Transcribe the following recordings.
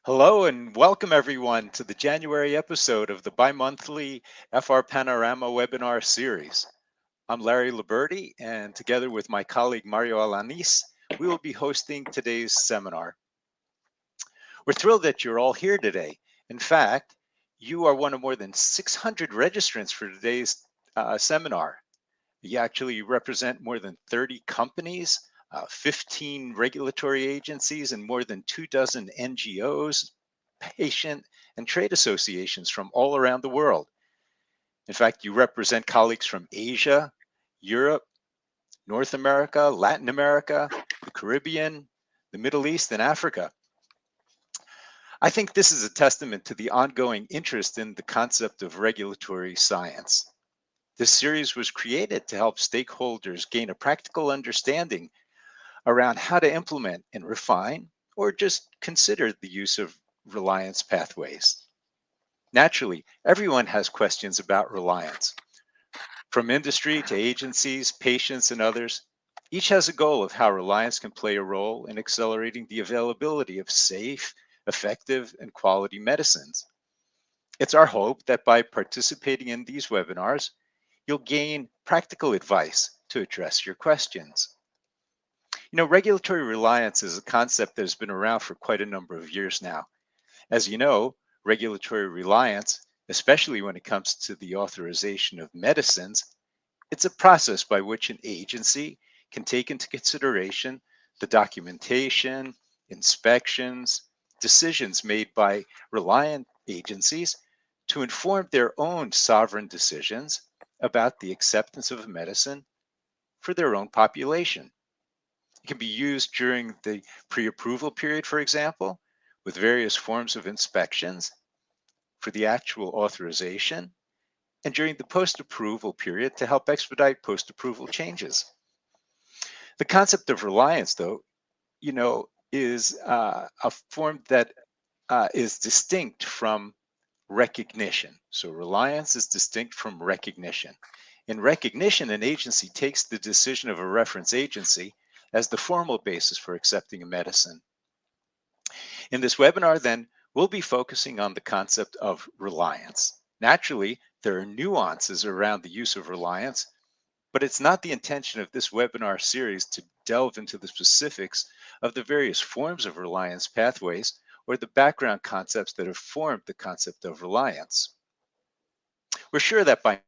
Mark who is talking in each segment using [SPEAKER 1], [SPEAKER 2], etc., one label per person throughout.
[SPEAKER 1] Hello and welcome everyone to the January episode of the bi-monthly FR Panorama webinar series. I'm Larry Liberti, and together with my colleague Mario Alanis, we will be hosting today's seminar. We're thrilled that you're all here today. In fact, you are one of more than 600 registrants for today's seminar. You actually represent more than 30 companies, 15 regulatory agencies, and more than 24 NGOs, patient, and trade associations from all around the world. In fact, you represent colleagues from Asia, Europe, North America, Latin America, the Caribbean, the Middle East, and Africa. I think this is a testament to the ongoing interest in the concept of regulatory science. This series was created to help stakeholders gain a practical understanding around how to implement and refine or just consider the use of reliance pathways. Naturally, everyone has questions about reliance. From industry to agencies, patients, and others, each has a goal of how reliance can play a role in accelerating the availability of safe, effective, and quality medicines. It's our hope that by participating in these webinars, you'll gain practical advice to address your questions. Regulatory reliance is a concept that has been around for quite a number of years now. As you know, regulatory reliance, especially when it comes to the authorization of medicines, it's a process by which an agency can take into consideration the documentation, inspections, decisions made by reliant agencies to inform their own sovereign decisions about the acceptance of a medicine for their own population. It can be used during the pre-approval period, for example, with various forms of inspections, for the actual authorization, and during the post-approval period to help expedite post-approval changes. The concept of reliance, though, is a form that is distinct from recognition. So reliance is distinct from recognition. In recognition, an agency takes the decision of a reference agency as the formal basis for accepting a medicine. In this webinar, then, we'll be focusing on the concept of reliance. Naturally, there are nuances around the use of reliance, but it's not the intention of this webinar series to delve into the specifics of the various forms of reliance pathways or the background concepts that have formed the concept of reliance. We're sure that by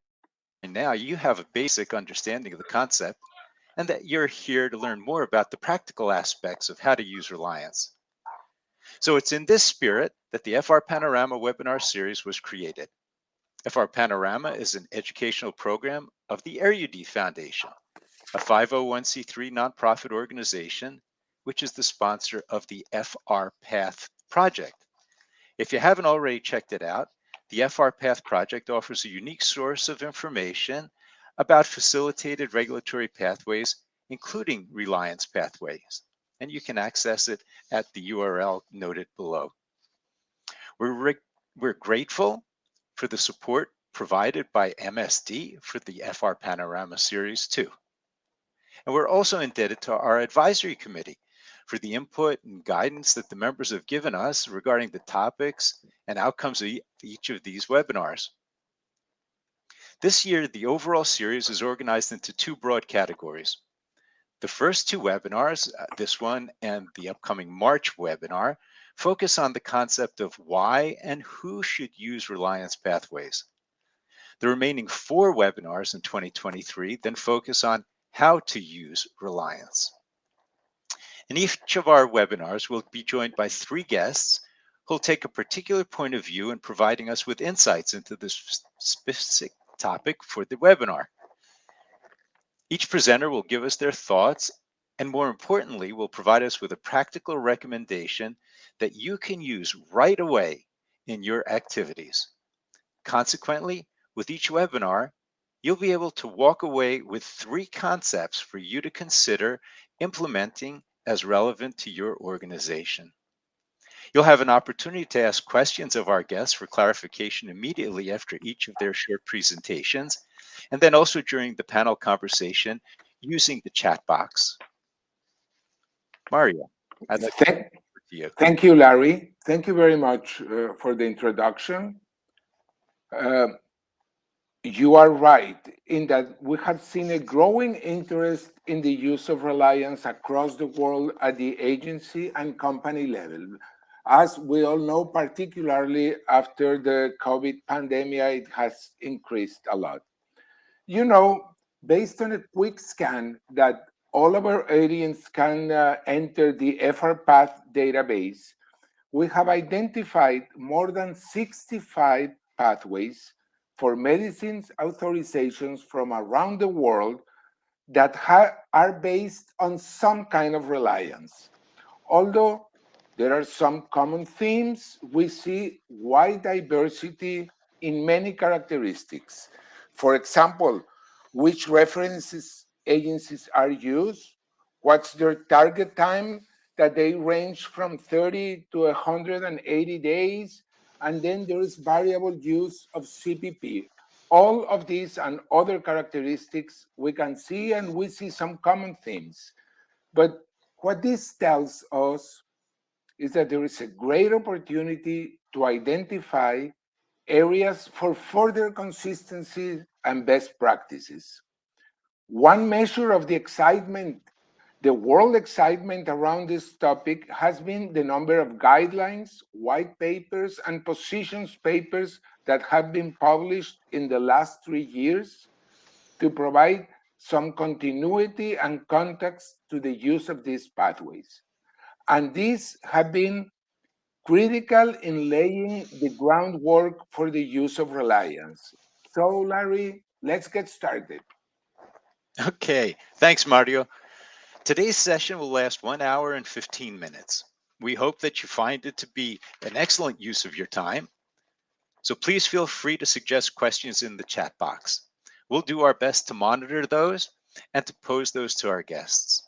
[SPEAKER 1] now you have a basic understanding of the concept and that you're here to learn more about the practical aspects of how to use reliance. So it's in this spirit that the FR Panorama webinar series was created. FR Panorama is an educational program of the RUD Foundation, a 501c3 nonprofit organization, which is the sponsor of the FR Path project. If you haven't already checked it out, the FR Path project offers a unique source of information about facilitated regulatory pathways, including reliance pathways, and you can access it at the URL noted below. We're grateful for the support provided by MSD for the FR Panorama series too. And we're also indebted to our advisory committee for the input and guidance that the members have given us regarding the topics and outcomes of each of these webinars. This year, the overall series is organized into two broad categories. The first two webinars, this one and the upcoming March webinar, focus on the concept of why and who should use reliance pathways. The remaining four webinars in 2023 then focus on how to use reliance. In each of our webinars, we'll be joined by three guests who'll take a particular point of view in providing us with insights into this specific topic for the webinar. Each presenter will give us their thoughts and, more importantly, will provide us with a practical recommendation that you can use right away in your activities. Consequently, with each webinar, you'll be able to walk away with three concepts for you to consider implementing as relevant to your organization. You'll have an opportunity to ask questions of our guests for clarification immediately after each of their short presentations, and then also during the panel conversation using the chat box. Mario, I'd like to to you.
[SPEAKER 2] Thank you, Larry. Thank you very much for the introduction. Uh, you are right in that we have seen a growing interest in the use of Reliance across the world at the agency and company level. As we all know, particularly after the COVID pandemic, it has increased a lot. You know, based on a quick scan that all of our audience can enter the FRPath database, we have identified more than 65 pathways for medicines authorizations from around the world that are based on some kind of reliance. Although there are some common themes, we see wide diversity in many characteristics. For example, which references agencies are used, what's their target time, that they range from 30 to 180 days, and then there is variable use of CPP. All of these and other characteristics we can see, and we see some common themes. But what this tells us is that there is a great opportunity to identify areas for further consistency and best practices. One measure of the excitement, the world excitement around this topic, has been the number of guidelines, white papers, and positions papers that have been published in the last 3 years to provide some continuity and context to the use of these pathways. And these have been critical in laying the groundwork for the use of Reliance. So, Larry, let's get started.
[SPEAKER 1] Okay, thanks, Mario. Today's session will last 1 hour and 15 minutes. We hope that you find it to be an excellent use of your time. So please feel free to suggest questions in the chat box. We'll do our best to monitor those and to pose those to our guests.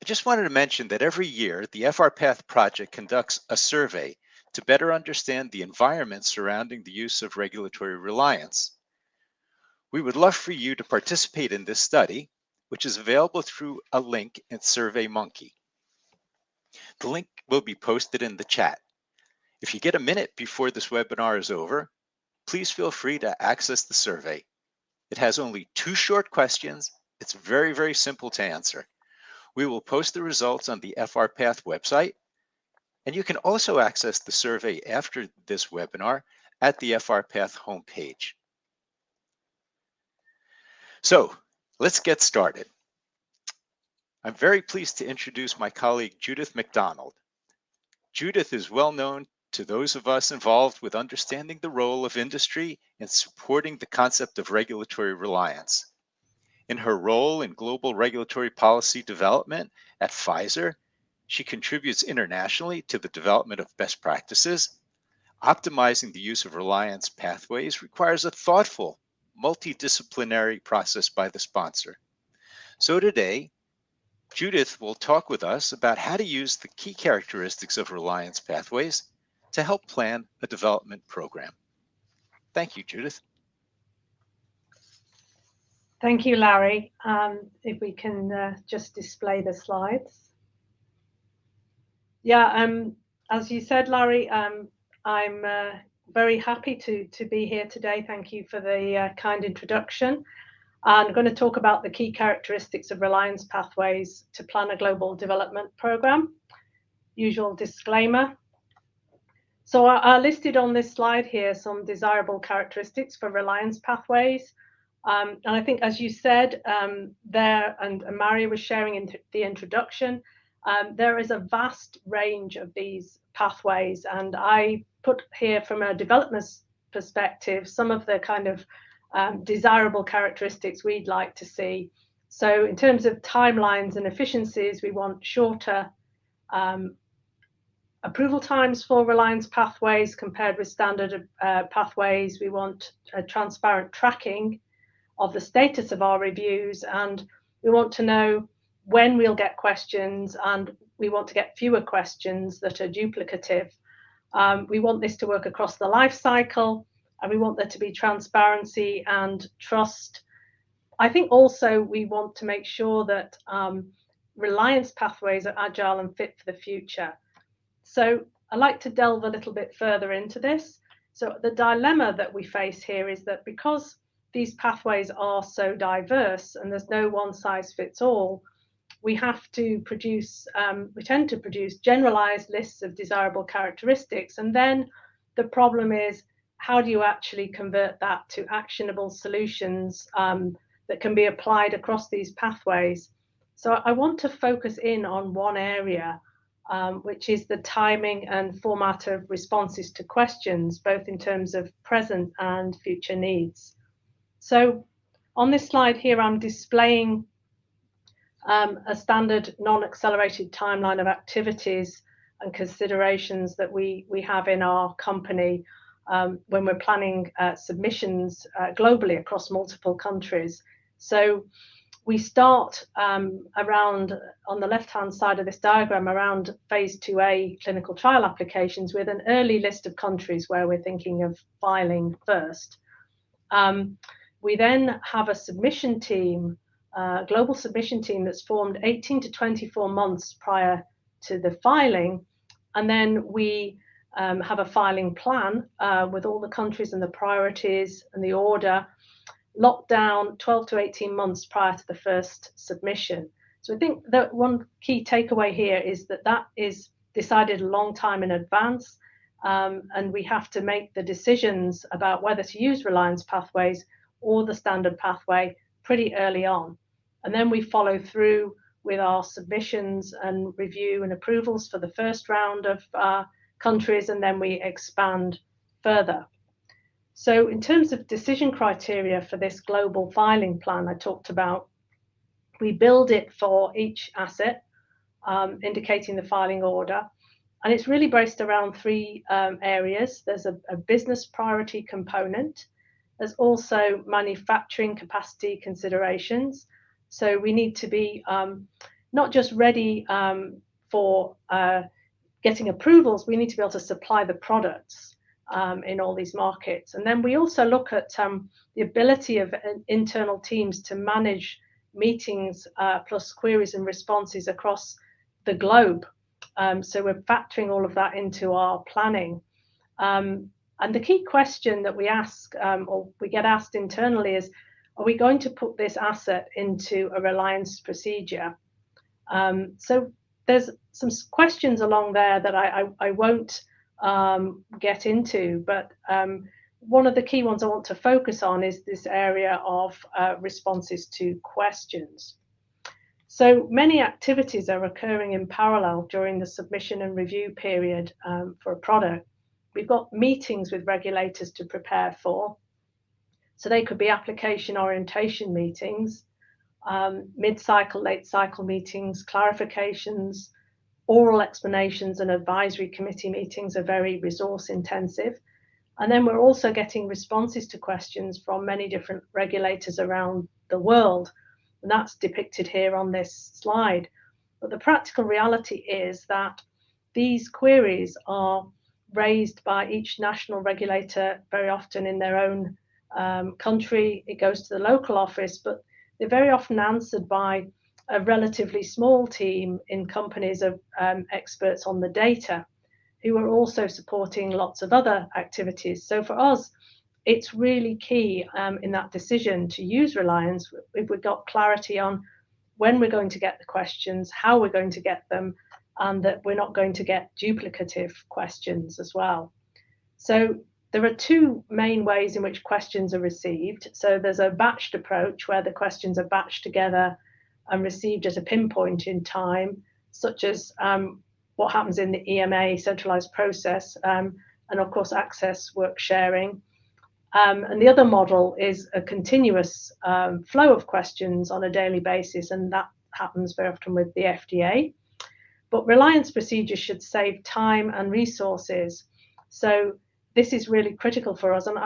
[SPEAKER 1] I just wanted to mention that every year, the FRPath project conducts a survey to better understand the environment surrounding the use of regulatory reliance. We would love for you to participate in this study, which is available through a link in SurveyMonkey. The link will be posted in the chat. If you get a minute before this webinar is over, please feel free to access the survey. It has only 2 short questions. It's very, very simple to answer. We will post the results on the FRPath website, and you can also access the survey after this webinar at the FRPath homepage. So let's get started. I'm very pleased to introduce my colleague Judith McDonald. Judith is well known to those of us involved with understanding the role of industry in supporting the concept of regulatory reliance. In her role in global regulatory policy development at Pfizer, she contributes internationally to the development of best practices. Optimizing the use of reliance pathways requires a thoughtful, multidisciplinary process by the sponsor. So today, Judith will talk with us about how to use the key characteristics of reliance pathways to help plan a development program. Thank you, Judith.
[SPEAKER 3] Thank you, Larry. If we can just display the slides. Yeah, as you said, Larry, I'm very happy to be here today. Thank you for the kind introduction. I'm going to talk about the key characteristics of reliance pathways to plan a global development program. Usual disclaimer. So I listed on this slide here some desirable characteristics for reliance pathways. And I think, as you said there, and Mario was sharing in the introduction, there is a vast range of these pathways. And I put here from a development perspective some of the kind of desirable characteristics we'd like to see. So in terms of timelines and efficiencies, we want shorter approval times for reliance pathways compared with standard pathways. We want a transparent tracking of the status of our reviews, and we want to know when we'll get questions, and we want to get fewer questions that are duplicative. We want this to work across the life cycle, and we want there to be transparency and trust. I think also we want to make sure that reliance pathways are agile and fit for the future. So I'd like to delve a little bit further into this. So the dilemma that we face here is that because these pathways are so diverse and there's no one size fits all, we have to produce, we tend to produce generalized lists of desirable characteristics. And then the problem is, how do you actually convert that to actionable solutions that can be applied across these pathways? So I want to focus in on one area, which is the timing and format of responses to questions, both in terms of present and future needs. So on this slide here, I'm displaying a standard non-accelerated timeline of activities and considerations that we have in our company when we're planning submissions globally across multiple countries. So we start around, on the left-hand side of this diagram, around phase 2A clinical trial applications with an early list of countries where we're thinking of filing first. We then have a submission team, global submission team that's formed 18 to 24 months prior to the filing. And then we have a filing plan with all the countries and the priorities and the order locked down 12 to 18 months prior to the first submission. So I think that one key takeaway here is that that is decided a long time in advance, and we have to make the decisions about whether to use reliance pathways or the standard pathway pretty early on. And then we follow through with our submissions and review and approvals for the first round of countries, and then we expand further. So in terms of decision criteria for this global filing plan I talked about, we build it for each asset, indicating the filing order. And it's really based around three areas. There's a business priority component. There's also manufacturing capacity considerations. So we need to be not just ready for getting approvals, we need to be able to supply the products in all these markets. And then we also look at the ability of internal teams to manage meetings plus queries and responses across the globe. So we're factoring all of that into our planning. And the key question that we ask or we get asked internally is, are we going to put this asset into a reliance procedure? So there's some questions along there that I won't get into, but one of the key ones I want to focus on is this area of responses to questions. So many activities are occurring in parallel during the submission and review period for a product. We've got meetings with regulators to prepare for. So they could be application orientation meetings, mid-cycle, late-cycle meetings, clarifications, oral explanations, and advisory committee meetings are very resource intensive. And then we're also getting responses to questions from many different regulators around the world. And that's depicted here on this slide. But the practical reality is that these queries are raised by each national regulator very often in their own country. It goes to the local office, but they're very often answered by a relatively small team in companies of experts on the data who are also supporting lots of other activities. So for us, it's really key in that decision to use Reliance if we've got clarity on when we're going to get the questions, how we're going to get them, and that we're not going to get duplicative questions as well. So there are two main ways in which questions are received. So there's a batched approach where the questions are batched together and received at a pinpoint in time, such as what happens in the EMA centralized process, and of course access work sharing. And the other model is a continuous flow of questions on a daily basis, and that happens very often with the FDA. But Reliance procedures should save time and resources. So this is really critical for us. And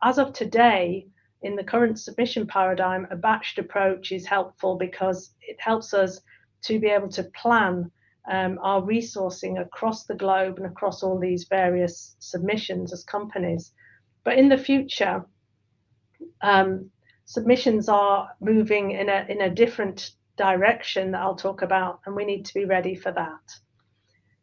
[SPEAKER 3] as of today, in the current submission paradigm, a batched approach is helpful because it helps us to be able to plan our resourcing across the globe and across all these various submissions as companies. But in the future, submissions are moving in a different direction that I'll talk about, and we need to be ready for that.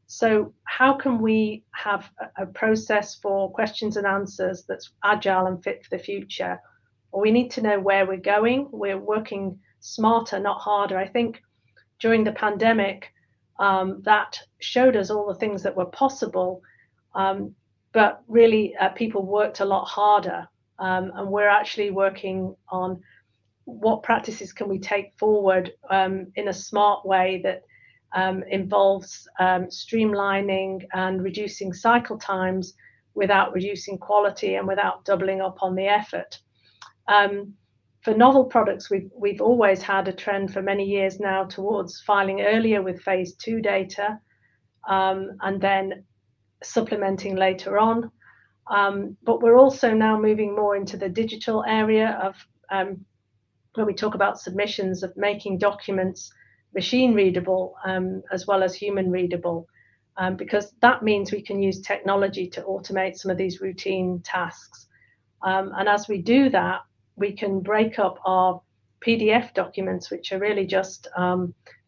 [SPEAKER 3] So how can we have a process for questions and answers that's agile and fit for the future? Well, we need to know where we're going. We're working smarter, not harder. I think during the pandemic, that showed us all the things that were possible, but really people worked a lot harder, and we're actually working on what practices can we take forward in a smart way that involves streamlining and reducing cycle times without reducing quality and without doubling up on the effort. For novel products, we've always had a trend for many years now towards filing earlier with phase 2 data, and then supplementing later on. But we're also now moving more into the digital area of when we talk about submissions, of making documents machine readable as well as human readable, because that means we can use technology to automate some of these routine tasks. And as we do that, we can break up our PDF documents, which are really just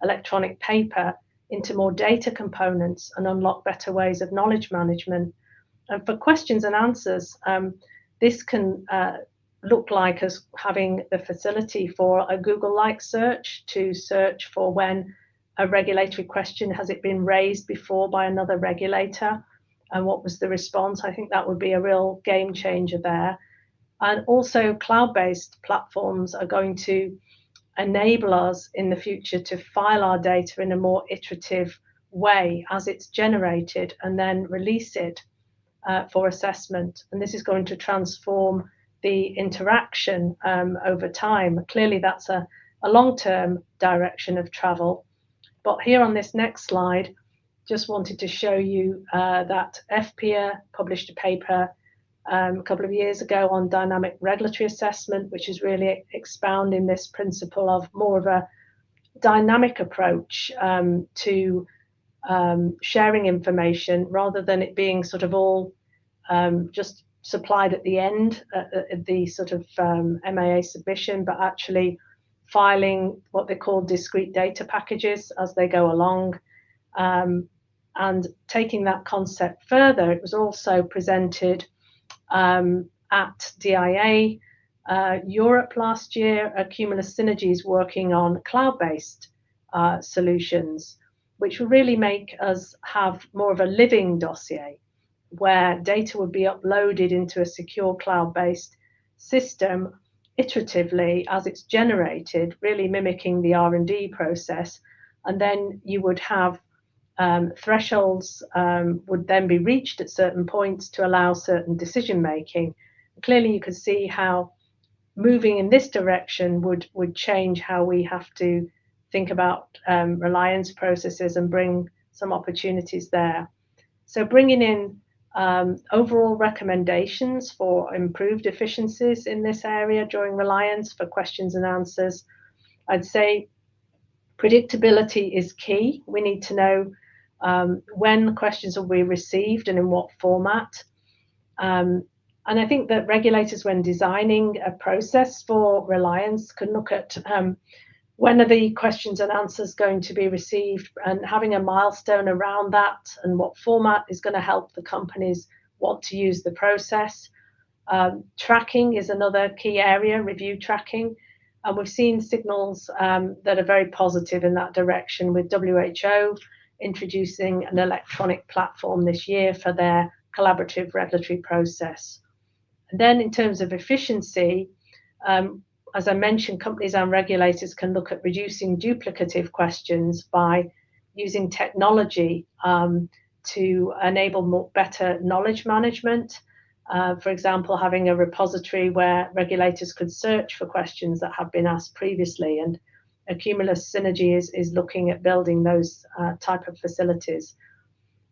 [SPEAKER 3] electronic paper, into more data components and unlock better ways of knowledge management. And for questions and answers, this can look like us having the facility for a Google-like search to search for when a regulatory question, has it been raised before by another regulator, and what was the response? I think that would be a real game changer there. And also cloud-based platforms are going to enable us in the future to file our data in a more iterative way as it's generated, and then release it for assessment. And this is going to transform the interaction over time. Clearly, that's a long-term direction of travel. But here on this next slide, just wanted to show you that FPA published a paper a couple of years ago on dynamic regulatory assessment, which is really expounding this principle of more of a dynamic approach to sharing information, rather than it being sort of all just supplied at the end, the sort of MAA submission, but actually filing what they call discrete data packages as they go along. And taking that concept further, it was also presented at DIA Europe last year, Cumulus Synergies working on cloud-based solutions, which will really make us have more of a living dossier, where data would be uploaded into a secure cloud-based system iteratively as it's generated, really mimicking the R&D process. And then you would have thresholds would then be reached at certain points to allow certain decision making. Clearly, you could see how moving in this direction would change how we have to think about reliance processes and bring some opportunities there. So bringing in overall recommendations for improved efficiencies in this area during reliance for questions and answers. I'd say predictability is key. We need to know when questions will be received and in what format. And I think that regulators, when designing a process for reliance, can look at when are the questions and answers going to be received, and having a milestone around that, and what format is going to help the companies want to use the process. Tracking is another key area, review tracking. And we've seen signals that are very positive in that direction, with WHO introducing an electronic platform this year for their collaborative regulatory process. And then in terms of efficiency, as I mentioned, companies and regulators can look at reducing duplicative questions by using technology to enable better knowledge management. For example, having a repository where regulators could search for questions that have been asked previously. And Cumulus Synergy is looking at building those type of facilities.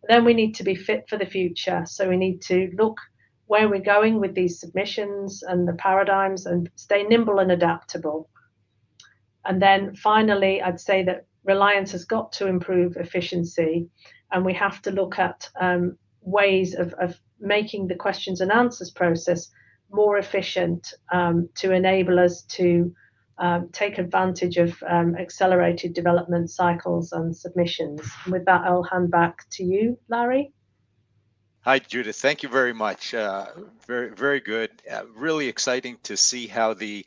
[SPEAKER 3] Then we need to be fit for the future. So we need to look where we're going with these submissions and the paradigms, and stay nimble and adaptable. And then finally, I'd say that reliance has got to improve efficiency, and we have to look at ways of making the questions and answers process more efficient to enable us to take advantage of accelerated development cycles and submissions. And with that, I'll hand back to you, Larry.
[SPEAKER 1] Hi, Judith. Thank you very much. Very, very good. Really exciting to see how the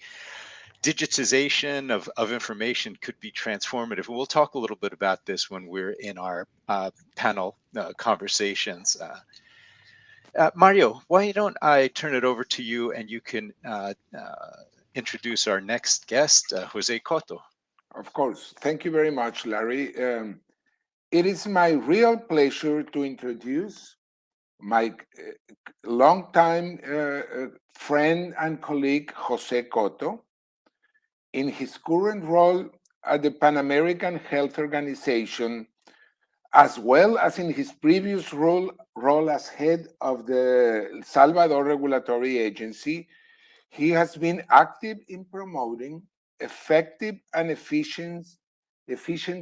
[SPEAKER 1] digitization of information could be transformative. We'll talk a little bit about this when we're in our panel conversations. Mario, why don't I turn it over to you and you can introduce our next guest, Jose Cotto.
[SPEAKER 2] Of course. Thank you very much, Larry. It is my real pleasure to introduce my longtime friend and colleague, Jose Cotto, in his current role at the Pan American Health Organization, as well as in his previous role as head of the El Salvador Regulatory Agency. He has been active in promoting effective and efficient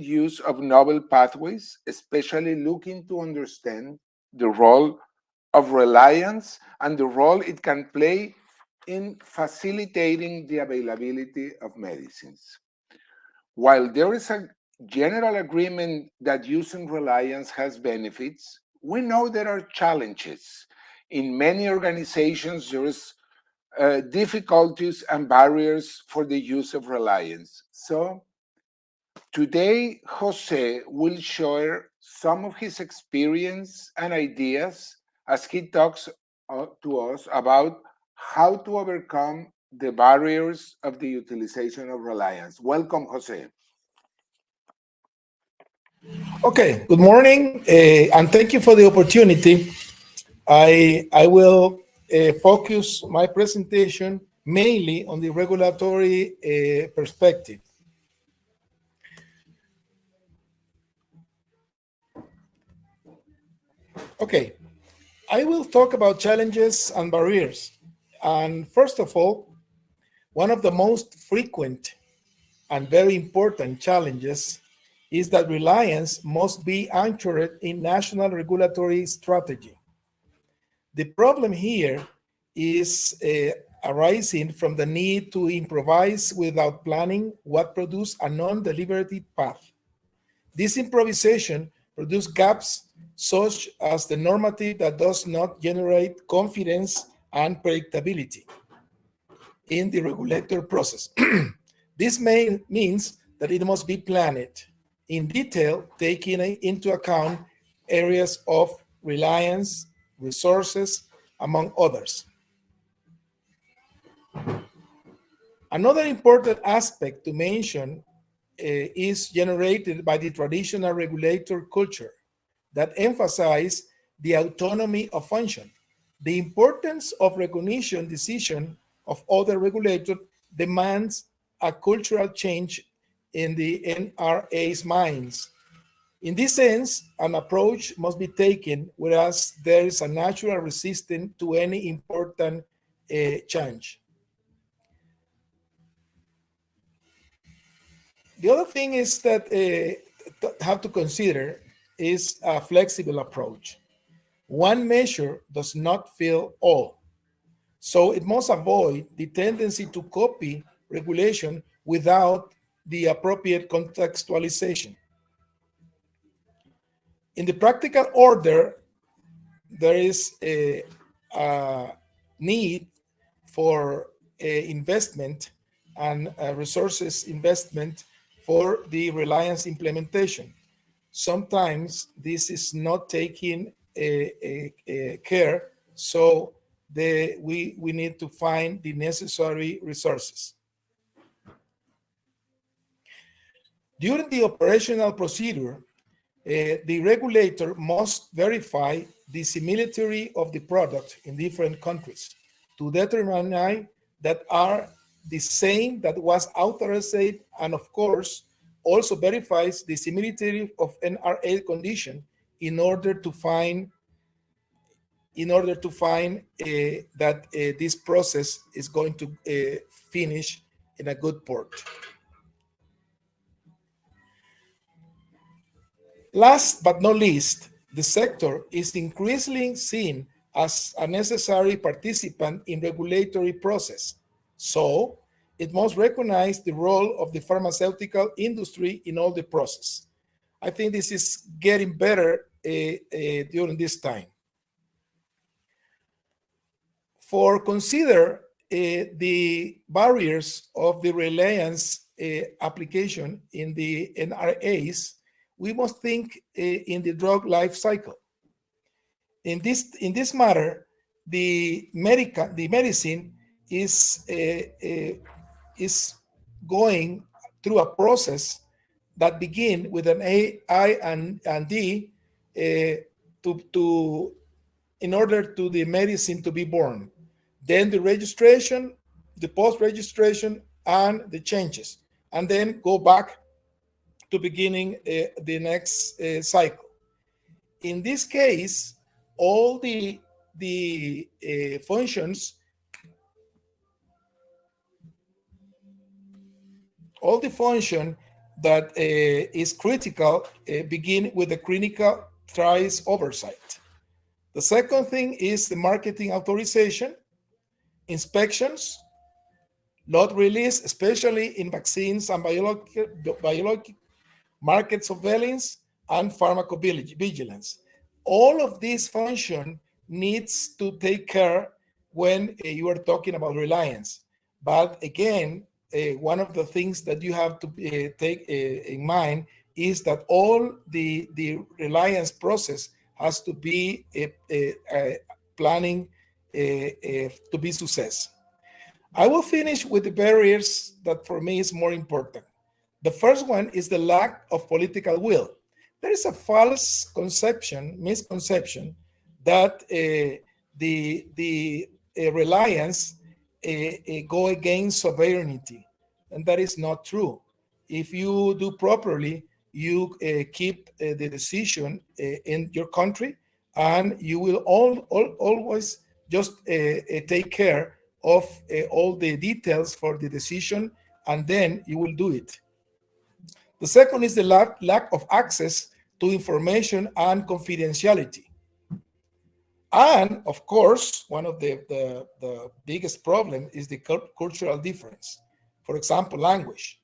[SPEAKER 2] use of novel pathways, especially looking to understand the role of reliance and the role it can play in facilitating the availability of medicines. While there is a general agreement that using reliance has benefits, we know there are challenges. In many organizations, there is difficulties and barriers for the use of reliance. So today, Jose will share some of his experience and ideas as he talks to us about how to overcome the barriers of the utilization of reliance. Welcome, Jose.
[SPEAKER 4] Okay, good morning, and thank you for the opportunity. I will focus my presentation mainly on the regulatory perspective. Okay, I will talk about challenges and barriers. And first of all, one of the most frequent and very important challenges is that reliance must be anchored in national regulatory strategy. The problem here is arising from the need to improvise without planning what produces a non-deliberative path. This improvisation produces gaps such as the normative that does not generate confidence and predictability in the regulator process. This means that it must be planned in detail, taking into account areas of reliance, resources, among others. Another important aspect to mention is generated by the traditional regulator culture that emphasizes the autonomy of function. The importance of recognition decision of other regulators demands a cultural change in the NRA's minds. In this sense, an approach must be taken, whereas there is a natural resistance to any important change. The other thing is that have to consider is a flexible approach. One measure does not fill all, so it must avoid the tendency to copy regulation without the appropriate contextualization. In the practical order, there is a need for investment and resources investment for the reliance implementation. Sometimes this is not taking care, so we need to find the necessary resources. During the operational procedure, the regulator must verify the similarity of the product in different countries to determine that are the same that was authorized, and of course also verifies the similarity of NRA condition in order to find that this process is going to finish in a good port. Last but not least, the sector is increasingly seen as a necessary participant in regulatory process. So it must recognize the role of the pharmaceutical industry in all the process. I think this is getting better during this time. For consider the barriers of the reliance application in the NRAs, we must think in the drug life cycle. In this matter, the medicine is going through a process that begin with an A, I, and D in order to the medicine to be born. Then the registration, the post-registration, and the changes, and then go back to beginning the next cycle. In this case, all the functions, all the function that is critical begin with the clinical trials oversight. The second thing is the marketing authorization, inspections, lot release, especially in vaccines and biologic market surveillance, and pharmacovigilance. All of these function needs to take care when you are talking about reliance. But again, one of the things that you have to take in mind is that all the reliance process has to be planning to be success. I will finish with the barriers that for me is more important. The first one is the lack of political will. There is a false misconception that the reliance go against sovereignty, and that is not true. If you do properly, you keep the decision in your country, and you will always just take care of all the details for the decision, and then you will do it. The second is the lack of access to information and confidentiality. And of course, one of the biggest problems is the cultural difference. For example, language.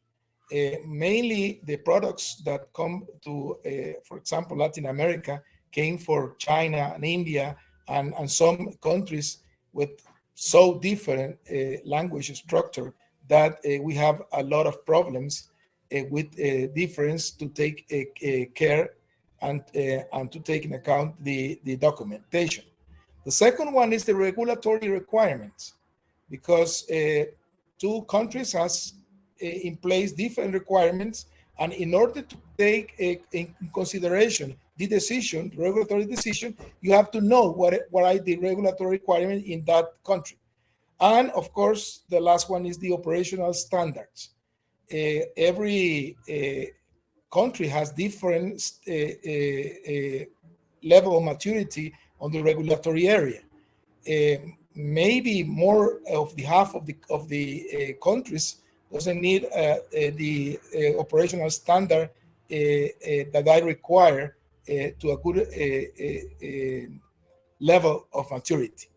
[SPEAKER 4] Mainly the products that come to, for example, Latin America came for China and India and some countries with so different language structure that we have a lot of problems with difference to take care and to take in account the documentation. The second one is the regulatory requirements, because two countries has in place different requirements, and in order to take in consideration the decision, the regulatory decision, you have to know what are the regulatory requirements in that country. And of course, the last one is the operational standards. Every country has different level of maturity on the regulatory area. Maybe more of the half of the countries doesn't need the operational standard that I require to a good level of maturity.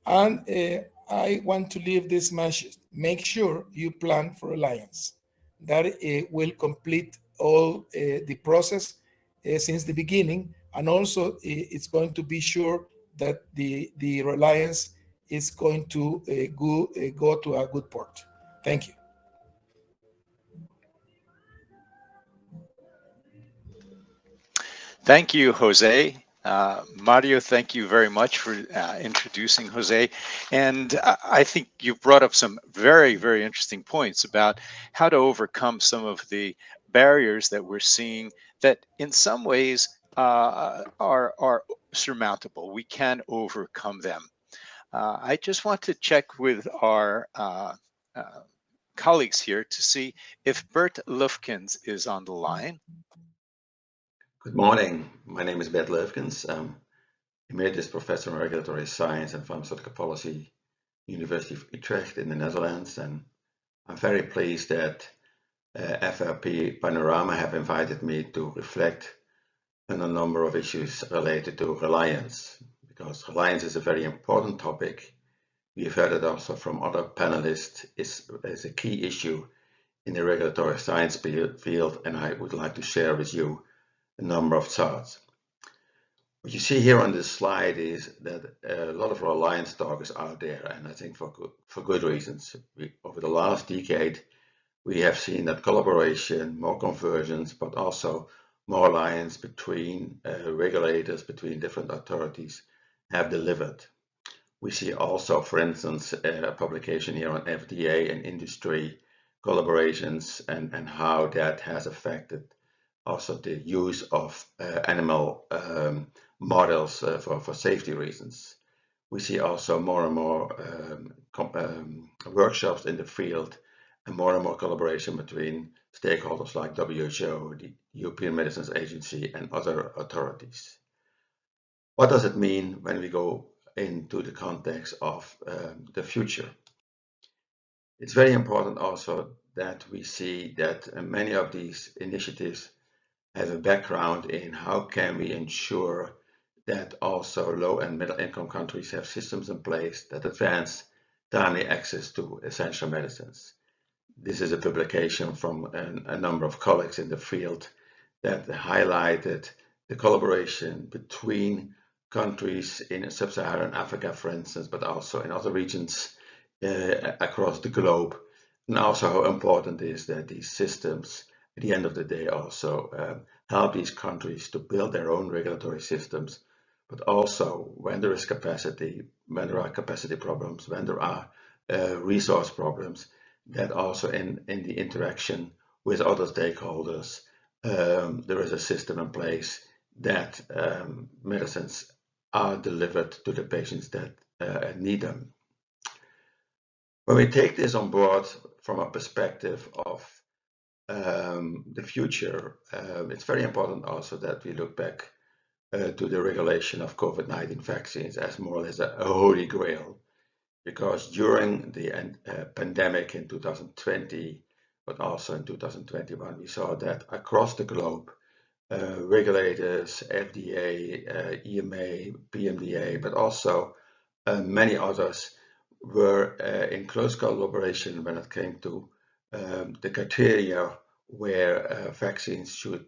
[SPEAKER 4] And I want to leave this message. Make sure you plan for reliance. That will complete all the process since the beginning, and also it's going to be sure that the reliance is going to go to a good port. Thank you.
[SPEAKER 1] Thank you, Jose. Mario, thank you very much for introducing Jose. And I think you brought up some very, very interesting points about how to overcome some of the barriers that we're seeing that in some ways are surmountable. We can overcome them. I just want to check with our colleagues here to see if Bert Leufkens is on the line.
[SPEAKER 5] Good morning. My name is Bert Leufkens. I'm Emeritus Professor in Regulatory Science and Pharmaceutical Policy, University of Utrecht in the Netherlands. And I'm very pleased that FRP Panorama have invited me to reflect on a number of issues related to reliance, because reliance is a very important topic we've heard it also from other panelists, is a key issue in the regulatory science field, and I would like to share with you a number of thoughts. What you see here on this slide is that a lot of reliance talk is out there, and I think for good reasons. Over the last decade, we have seen that collaboration, more convergence, but also more alliance between regulators, between different authorities have delivered. We see also, for instance, a publication here on FDA and industry collaborations and how that has affected also the use of animal models for safety reasons. We see also more and more workshops in the field and more collaboration between stakeholders like WHO, the European Medicines Agency, and other authorities. What does it mean when we go into the context of the future? It's very important also that we see that many of these initiatives have a background in how can we ensure that also low and middle income countries have systems in place that advance timely access to essential medicines. This is a publication from a number of colleagues in the field that highlighted the collaboration between countries in sub-Saharan Africa, for instance, but also in other regions across the globe, and also how important it is that these systems at the end of the day also help these countries to build their own regulatory systems, but also when there is capacity, when there are capacity problems, when there are resource problems, that also in the interaction with other stakeholders, there is a system in place that medicines are delivered to the patients that need them. When we take this on board from a perspective of the future, it's very important also that we look back to the regulation of COVID-19 vaccines as more or less a holy grail, because during the pandemic in 2020, but also in 2021, we saw that across the globe, regulators, FDA, EMA, PMDA, but also many others were in close collaboration when it came to the criteria where vaccines should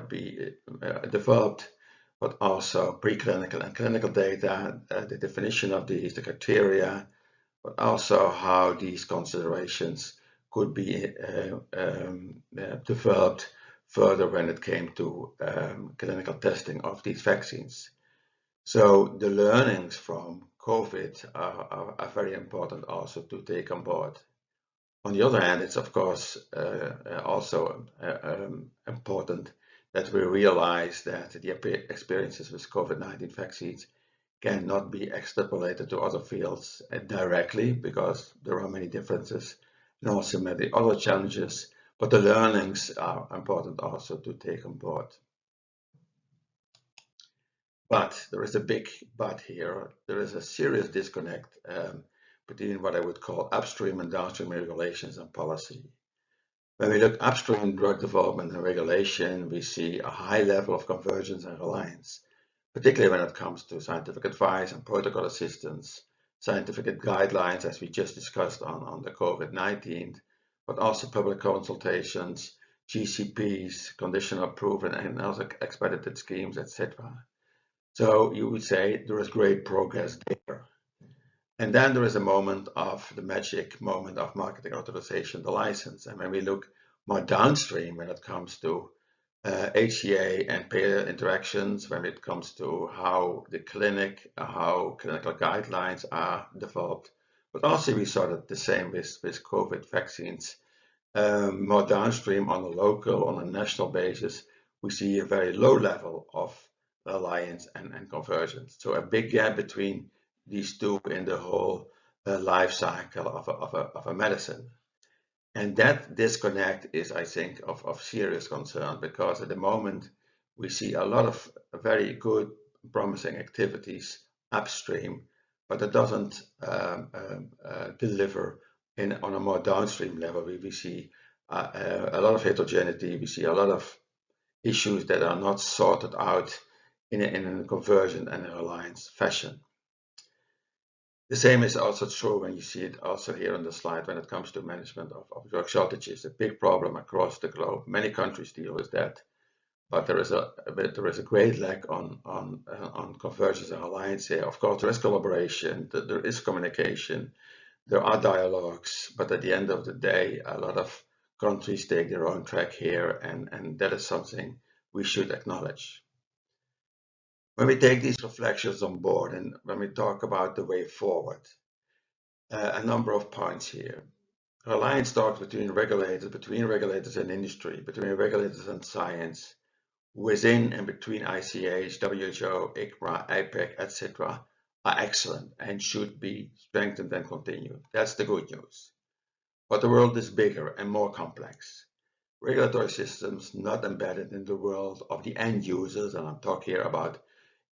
[SPEAKER 5] be developed, but also preclinical and clinical data, the definition of these, the criteria, but also how these considerations could be developed further when it came to clinical testing of these vaccines. So the learnings from COVID are very important also to take on board. On the other hand, it's of course also important that we realize that the experiences with COVID-19 vaccines cannot be extrapolated to other fields directly, because there are many differences and also many other challenges, but the learnings are important also to take on board. But there is a big but here. There is a serious disconnect between what I would call upstream and downstream regulations and policy. When we look upstream drug development and regulation, we see a high level of convergence and reliance, particularly when it comes to scientific advice and protocol assistance, scientific guidelines, as we just discussed on the COVID-19, but also public consultations, GCPs, conditional approval, and other expedited schemes, etc. So you would say there is great progress there. And then there is a moment of the magic moment of marketing authorization, the license. And when we look more downstream when it comes to HTA and payer interactions, when it comes to how the how clinical guidelines are developed, but also we saw that the same with COVID vaccines. More downstream on a local, on a national basis, we see a very low level of alliance and convergence. So a big gap between these two in the whole life cycle of a medicine. And that disconnect is, I think, of serious concern, because at the moment we see a lot of very good, promising activities upstream, but it doesn't deliver on a more downstream level. We see a lot of heterogeneity. We see a lot of issues that are not sorted out in a conversion and a alliance fashion. The same is also true when you see it also here on the slide when it comes to management of drug shortages. A big problem across the globe. Many countries deal with that, but there is a great lack on convergence and alliance here. Of course, there is collaboration, there is communication, there are dialogues, but at the end of the day, a lot of countries take their own track here, and that is something we should acknowledge. When we take these reflections on board and when we talk about the way forward, a number of points here. Reliance talks between regulators and industry, between regulators and science, within and between ICH, WHO, ICMA, APEC, etc., are excellent and should be strengthened and continued. That's the good news. But the world is bigger and more complex. Regulatory systems not embedded in the world of the end users, and I'm talking here about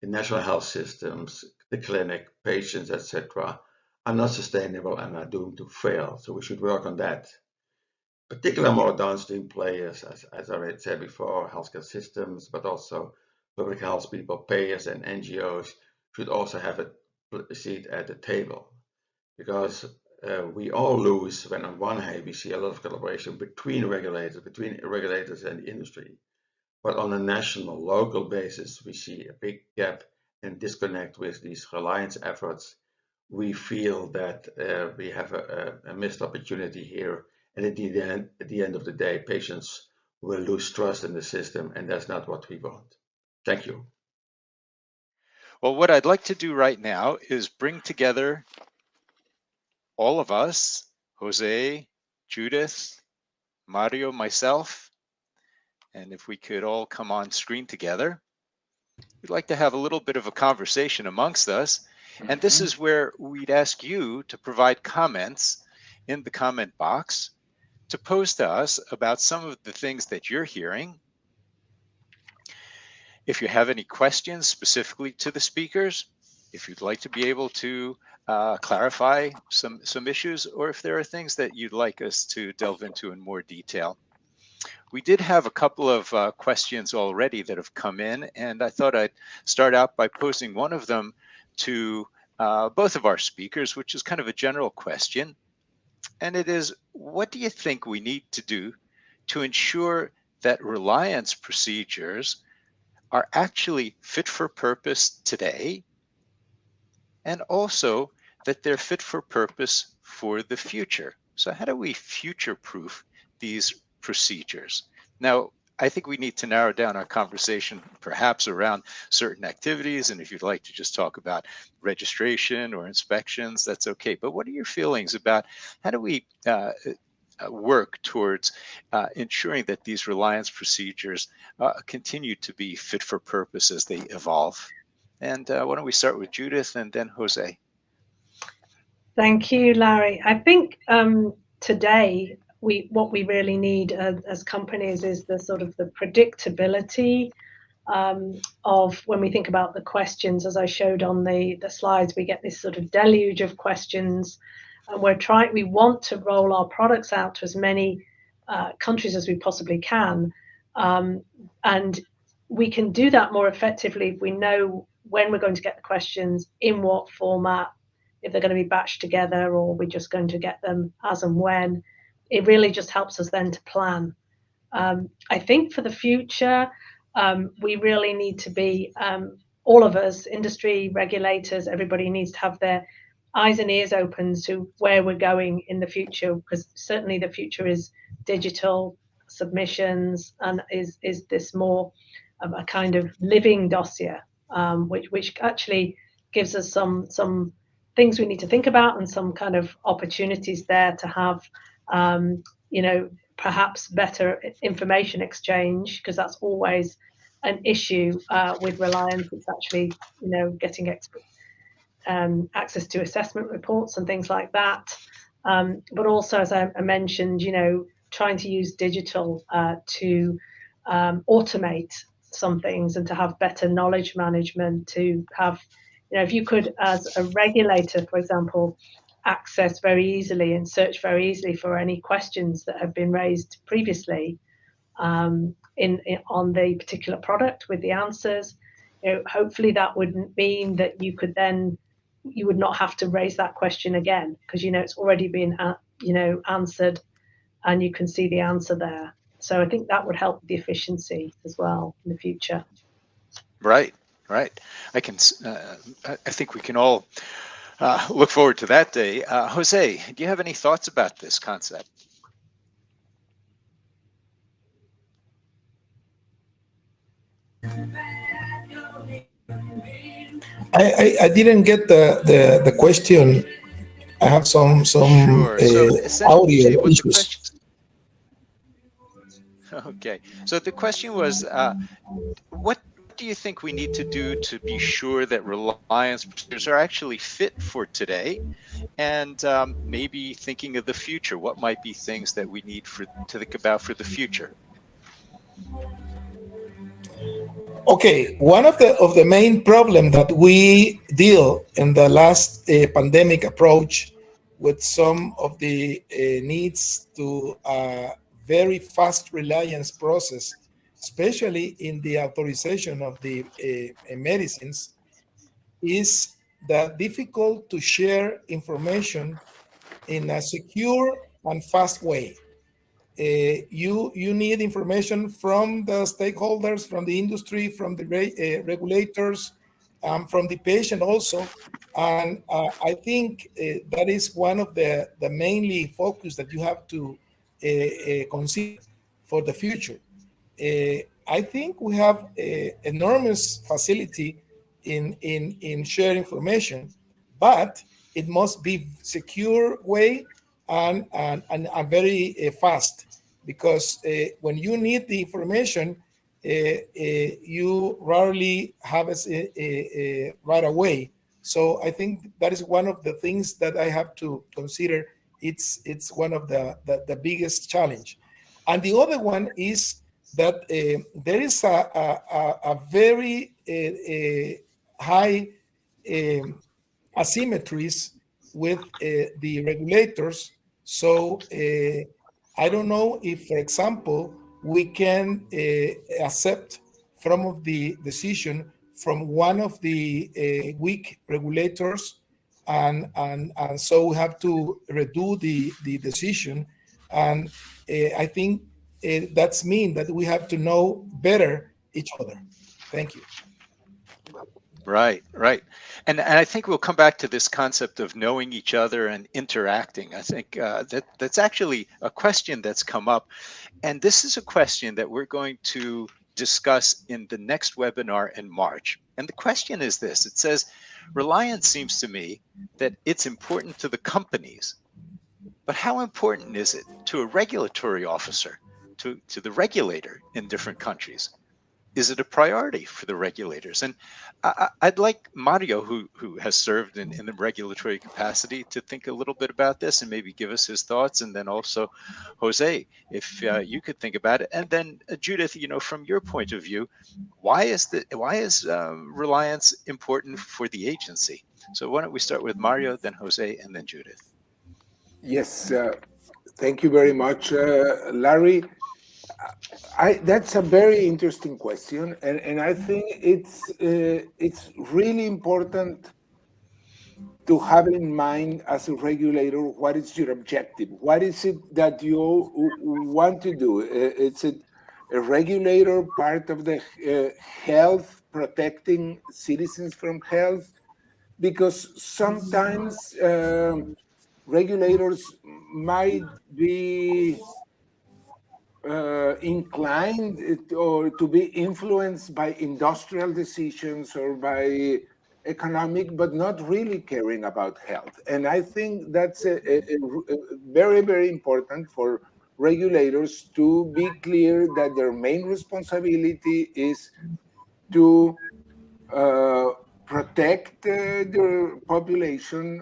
[SPEAKER 5] the national health systems, the clinic, patients, etc., are not sustainable and are doomed to fail. So we should work on that. Particularly more downstream players, as I said before, healthcare systems, but also public health people, payers, and NGOs should also have a seat at the table, because we all lose when on one hand we see a lot of collaboration between regulators and the industry, but on a national, local basis we see a big gap and disconnect with these reliance efforts. We feel that we have a missed opportunity here, and at the end of the day, patients will lose trust in the system, and that's not what we want. Thank you.
[SPEAKER 1] Well, what I'd like to do right now is bring together all of us, Jose, Judith, Mario, myself, and if we could all come on screen together. We'd like to have a little bit of a conversation amongst us, and this is where we'd ask you to provide comments in the comment box to pose to us about some of the things that you're hearing. If you have any questions specifically to the speakers, if you'd like to be able to clarify some issues, or if there are things that you'd like us to delve into in more detail. We did have a couple of questions already that have come in, and I thought I'd start out by posing one of them to both of our speakers, which is kind of a general question. And it is, what do you think we need to do to ensure that reliance procedures are actually fit for purpose today, and also that they're fit for purpose for the future? So how do we future-proof these procedures? Now, I think we need to narrow down our conversation perhaps around certain activities, and if you'd like to just talk about registration or inspections, that's okay. But what are your feelings about how do we work towards ensuring that these reliance procedures continue to be fit for purpose as they evolve? And why don't we start with Judith and then Jose?
[SPEAKER 3] Thank you, Larry. I think today what we really need as companies is the sort of the predictability of when we think about the questions. As I showed on the slides, we get this sort of deluge of questions, and we want to roll our products out to as many countries as we possibly can, and we can do that more effectively if we know when we're going to get the questions, in what format, if they're going to be batched together or we're just going to get them as and when. It really just helps us then to plan. I think for the future, we really need to be, all of us, industry, regulators, everybody needs to have their eyes and ears open to where we're going in the future, because certainly the future is digital submissions and is this more of a kind of living dossier, which actually gives us some things we need to think about and some kind of opportunities there to have perhaps better information exchange, because that's always an issue with Reliance. It's actually, getting access to assessment reports and things like that. But also, as I mentioned, trying to use digital to automate some things and to have better knowledge management, to have, if you could, as a regulator, for example, access very easily and search very easily for any questions that have been raised previously on the particular product with the answers. Hopefully that wouldn't mean that you could then you would not have to raise that question again, because it's already been answered, and you can see the answer there. So I think that would help the efficiency as well in the future.
[SPEAKER 1] Right. I think we can all look forward to that day. Jose, do you have any thoughts about this concept?
[SPEAKER 4] I didn't get the question. I have some
[SPEAKER 1] Sure. So essentially,
[SPEAKER 4] audio
[SPEAKER 1] what the
[SPEAKER 4] issues.
[SPEAKER 1] question. Okay. So the question was, what do you think we need to do to be sure that Reliance procedures are actually fit for today, and maybe thinking of the future? What might be things that we need to think about for the future?
[SPEAKER 4] Okay, one of the main problem that we deal in the last pandemic approach with some of the needs to very fast reliance process, especially in the authorization of the medicines, is that difficult to share information in a secure and fast way. You need information from the stakeholders, from the industry, from the regulators, from the patient also, and I think that is one of the mainly focus that you have to consider for the future. I think we have enormous facility in share information, but it must be secure way and very fast, because when you need the information, you rarely have it right away. So I think that is one of the things that I have to consider. It's one of the biggest challenge. And the other one is that there is a very high asymmetries with the regulators. So I don't know if, for example, we can accept some of the decision from one of the weak regulators, and so we have to redo the decision. And I think that's mean that we have to know better each other. Thank you.
[SPEAKER 1] Right. And I think we'll come back to this concept of knowing each other and interacting. I think that's actually a question that's come up. And this is a question that we're going to discuss in the next webinar in March. And the question is this: it says, Reliance seems to me that it's important to the companies, but how important is it to a regulatory officer, to the regulator in different countries? Is it a priority for the regulators? And I'd like Mario, who has served in the regulatory capacity, to think a little bit about this and maybe give us his thoughts. And then also, Jose, if you could think about it. And then Judith, from your point of view, why is Reliance important for the agency? So why don't we start with Mario, then Jose, and then Judith?
[SPEAKER 2] Yes, thank you very much, Larry. That's a very interesting question, and I think it's really important to have in mind as a regulator what is your objective. What is it that you want to do? Is it a regulator part of the health, protecting citizens from health? Because sometimes regulators might be inclined or to be influenced by industrial decisions or by economic, but not really caring about health. And I think that's a very, very important for regulators to be clear that their main responsibility is to protect the population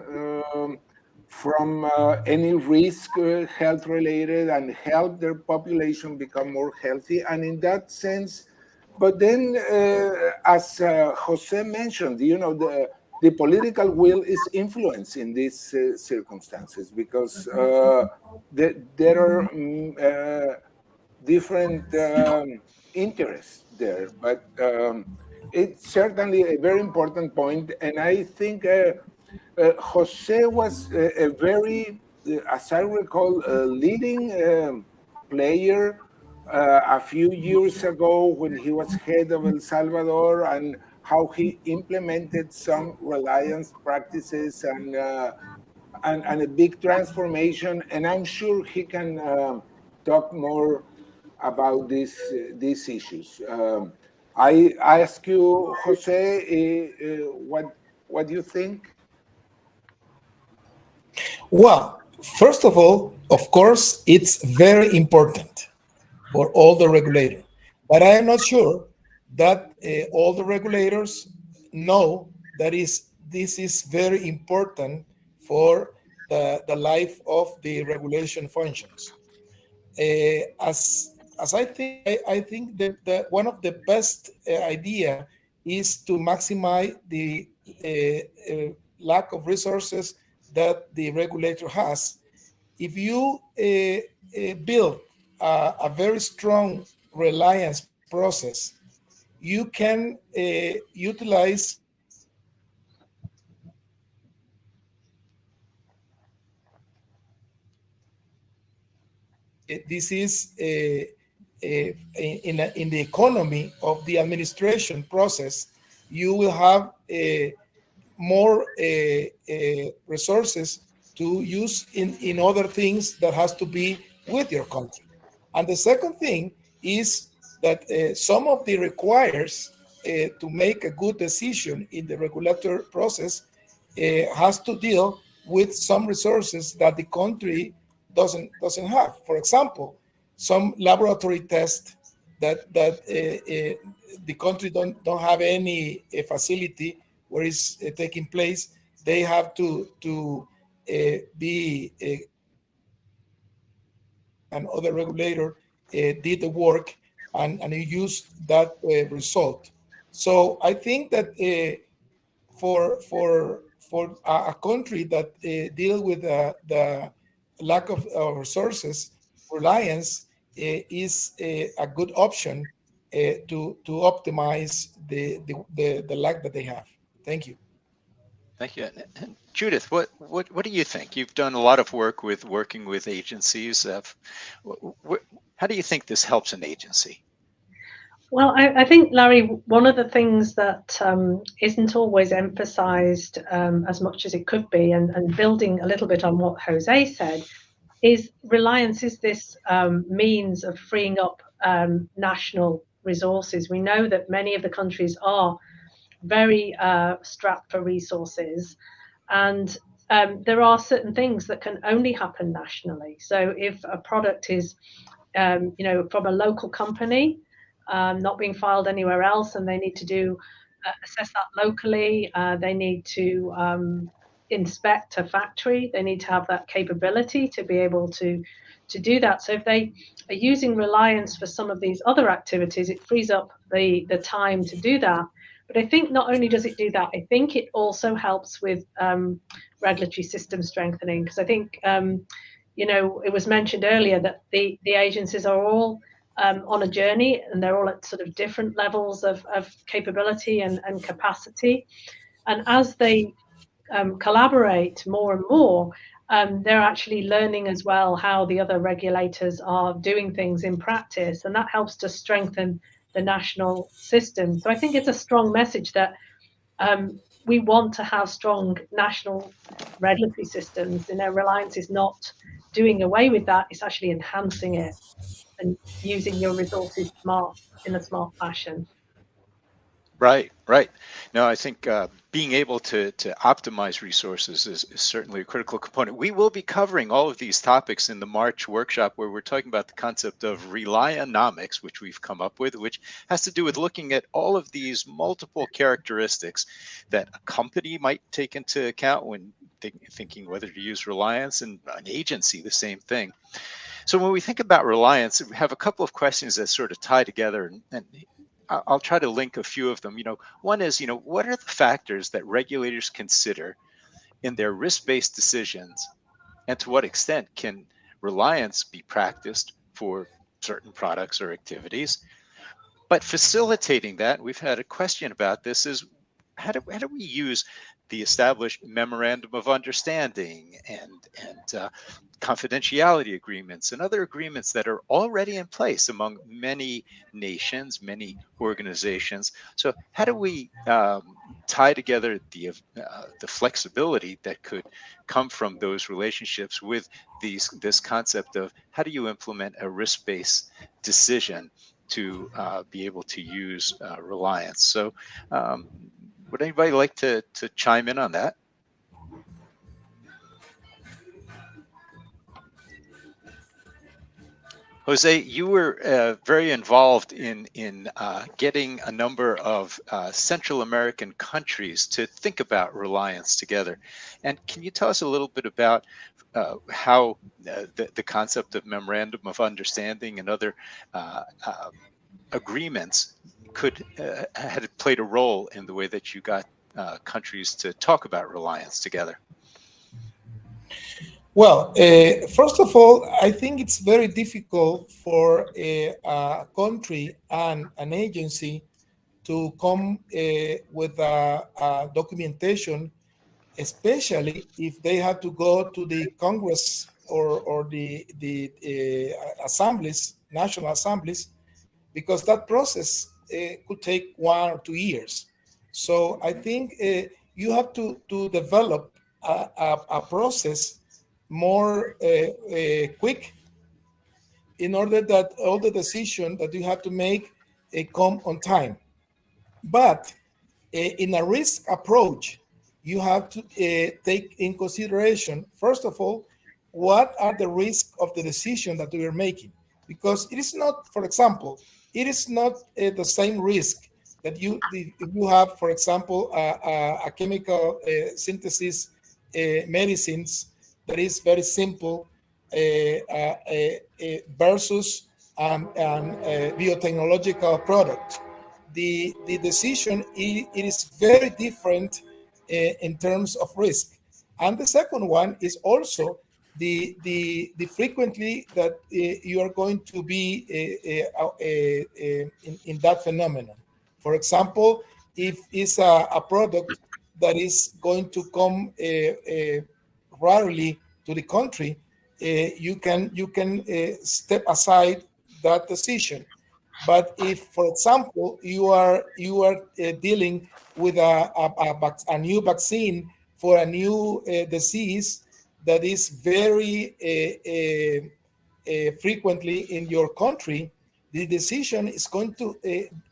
[SPEAKER 2] from any risk health related, and help their population become more healthy. And in that sense, but then as Jose mentioned, the political will is influenced in these circumstances, because there are different interests there. But it's certainly a very important point, and I think Jose was a very, as I recall, a leading player a few years ago when he was head of El Salvador, and how he implemented some reliance practices and a big transformation. And I'm sure he can talk more about these issues. I ask you, Jose, what do you think?
[SPEAKER 4] Well, first of all, of course, it's very important for all the regulators. But I am not sure that all the regulators know that this is very important for the life of the regulation functions. As I think that one of the best idea is to maximize the lack of resources that the regulator has. If you build a very strong reliance process, you can utilize this is in the economy of the administration process. You will have more resources to use in other things that has to be with your country. And the second thing is that some of the requires to make a good decision in the regulator process has to deal with some resources that the country doesn't have. For example, some laboratory tests that the country don't have any facility where it's taking place. They have to be and other regulator did the work and used that result. So I think that for a country that deal with the lack of resources, reliance is a good option to optimize the lack that they have. Thank you.
[SPEAKER 1] Thank you. And Judith, what do you think? You've done a lot of work with working with agencies. How do you think this helps an agency?
[SPEAKER 3] Well, I think, Larry, one of the things that isn't always emphasized as much as it could be, and building a little bit on what Jose said, is reliance is this means of freeing up national resources. We know that many of the countries are very strapped for resources, and there are certain things that can only happen nationally. So if a product is, from a local company, not being filed anywhere else, and they need to do assess that locally. They need to inspect a factory. They need to have that capability to be able to do that. So if they are using Reliance for some of these other activities, it frees up the time to do that. But I think not only does it do that, I think it also helps with regulatory system strengthening, because I think it was mentioned earlier that the agencies are all on a journey, and they're all at sort of different levels of capability and capacity. And as they collaborate more and more, they're actually learning as well how the other regulators are doing things in practice, and that helps to strengthen the national system. So I think it's a strong message that we want to have strong national regulatory systems. Reliance is not doing away with that; it's actually enhancing it and using your resources in a smart fashion.
[SPEAKER 1] Right, right. No, I think being able to optimize resources is certainly a critical component. We will be covering all of these topics in the March workshop, where we're talking about the concept of relionomics, which we've come up with, which has to do with looking at all of these multiple characteristics that a company might take into account when thinking whether to use reliance, and an agency, the same thing. So when we think about reliance, we have a couple of questions that sort of tie together, and I'll try to link a few of them. One is, what are the factors that regulators consider in their risk-based decisions, and to what extent can reliance be practiced for certain products or activities? But facilitating that, we've had a question about this, is how do we use the established memorandum of understanding and confidentiality agreements and other agreements that are already in place among many nations, many organizations. So how do we tie together the flexibility that could come from those relationships with this concept of how do you implement a risk-based decision to be able to use Reliance? So would anybody like to chime in on that? Jose, you were very involved in getting a number of Central American countries to think about Reliance together. And can you tell us a little bit about how the concept of memorandum of understanding and other agreements had played a role in the way that you got countries to talk about Reliance together?
[SPEAKER 4] Well, first of all, I think it's very difficult for a country and an agency to come with a documentation, especially if they have to go to the Congress or the assemblies, national assemblies, because that process could take 1 or 2 years. So I think you have to develop a process more quick in order that all the decisions that you have to make come on time. But in a risk approach, you have to take in consideration, first of all, what are the risks of the decision that we are making? Because it is not, for example, it is not the same risk that if you have, for example, a chemical synthesis medicines that is very simple versus an biotechnological product. The decision it is very different in terms of risk. And the second one is also the frequently that you are going to be in that phenomenon. For example, if it's a product that is going to come rarely to the country, you can step aside that decision. But if, for example, you are dealing with a new vaccine for a new disease that is very frequently in your country, the decision is going to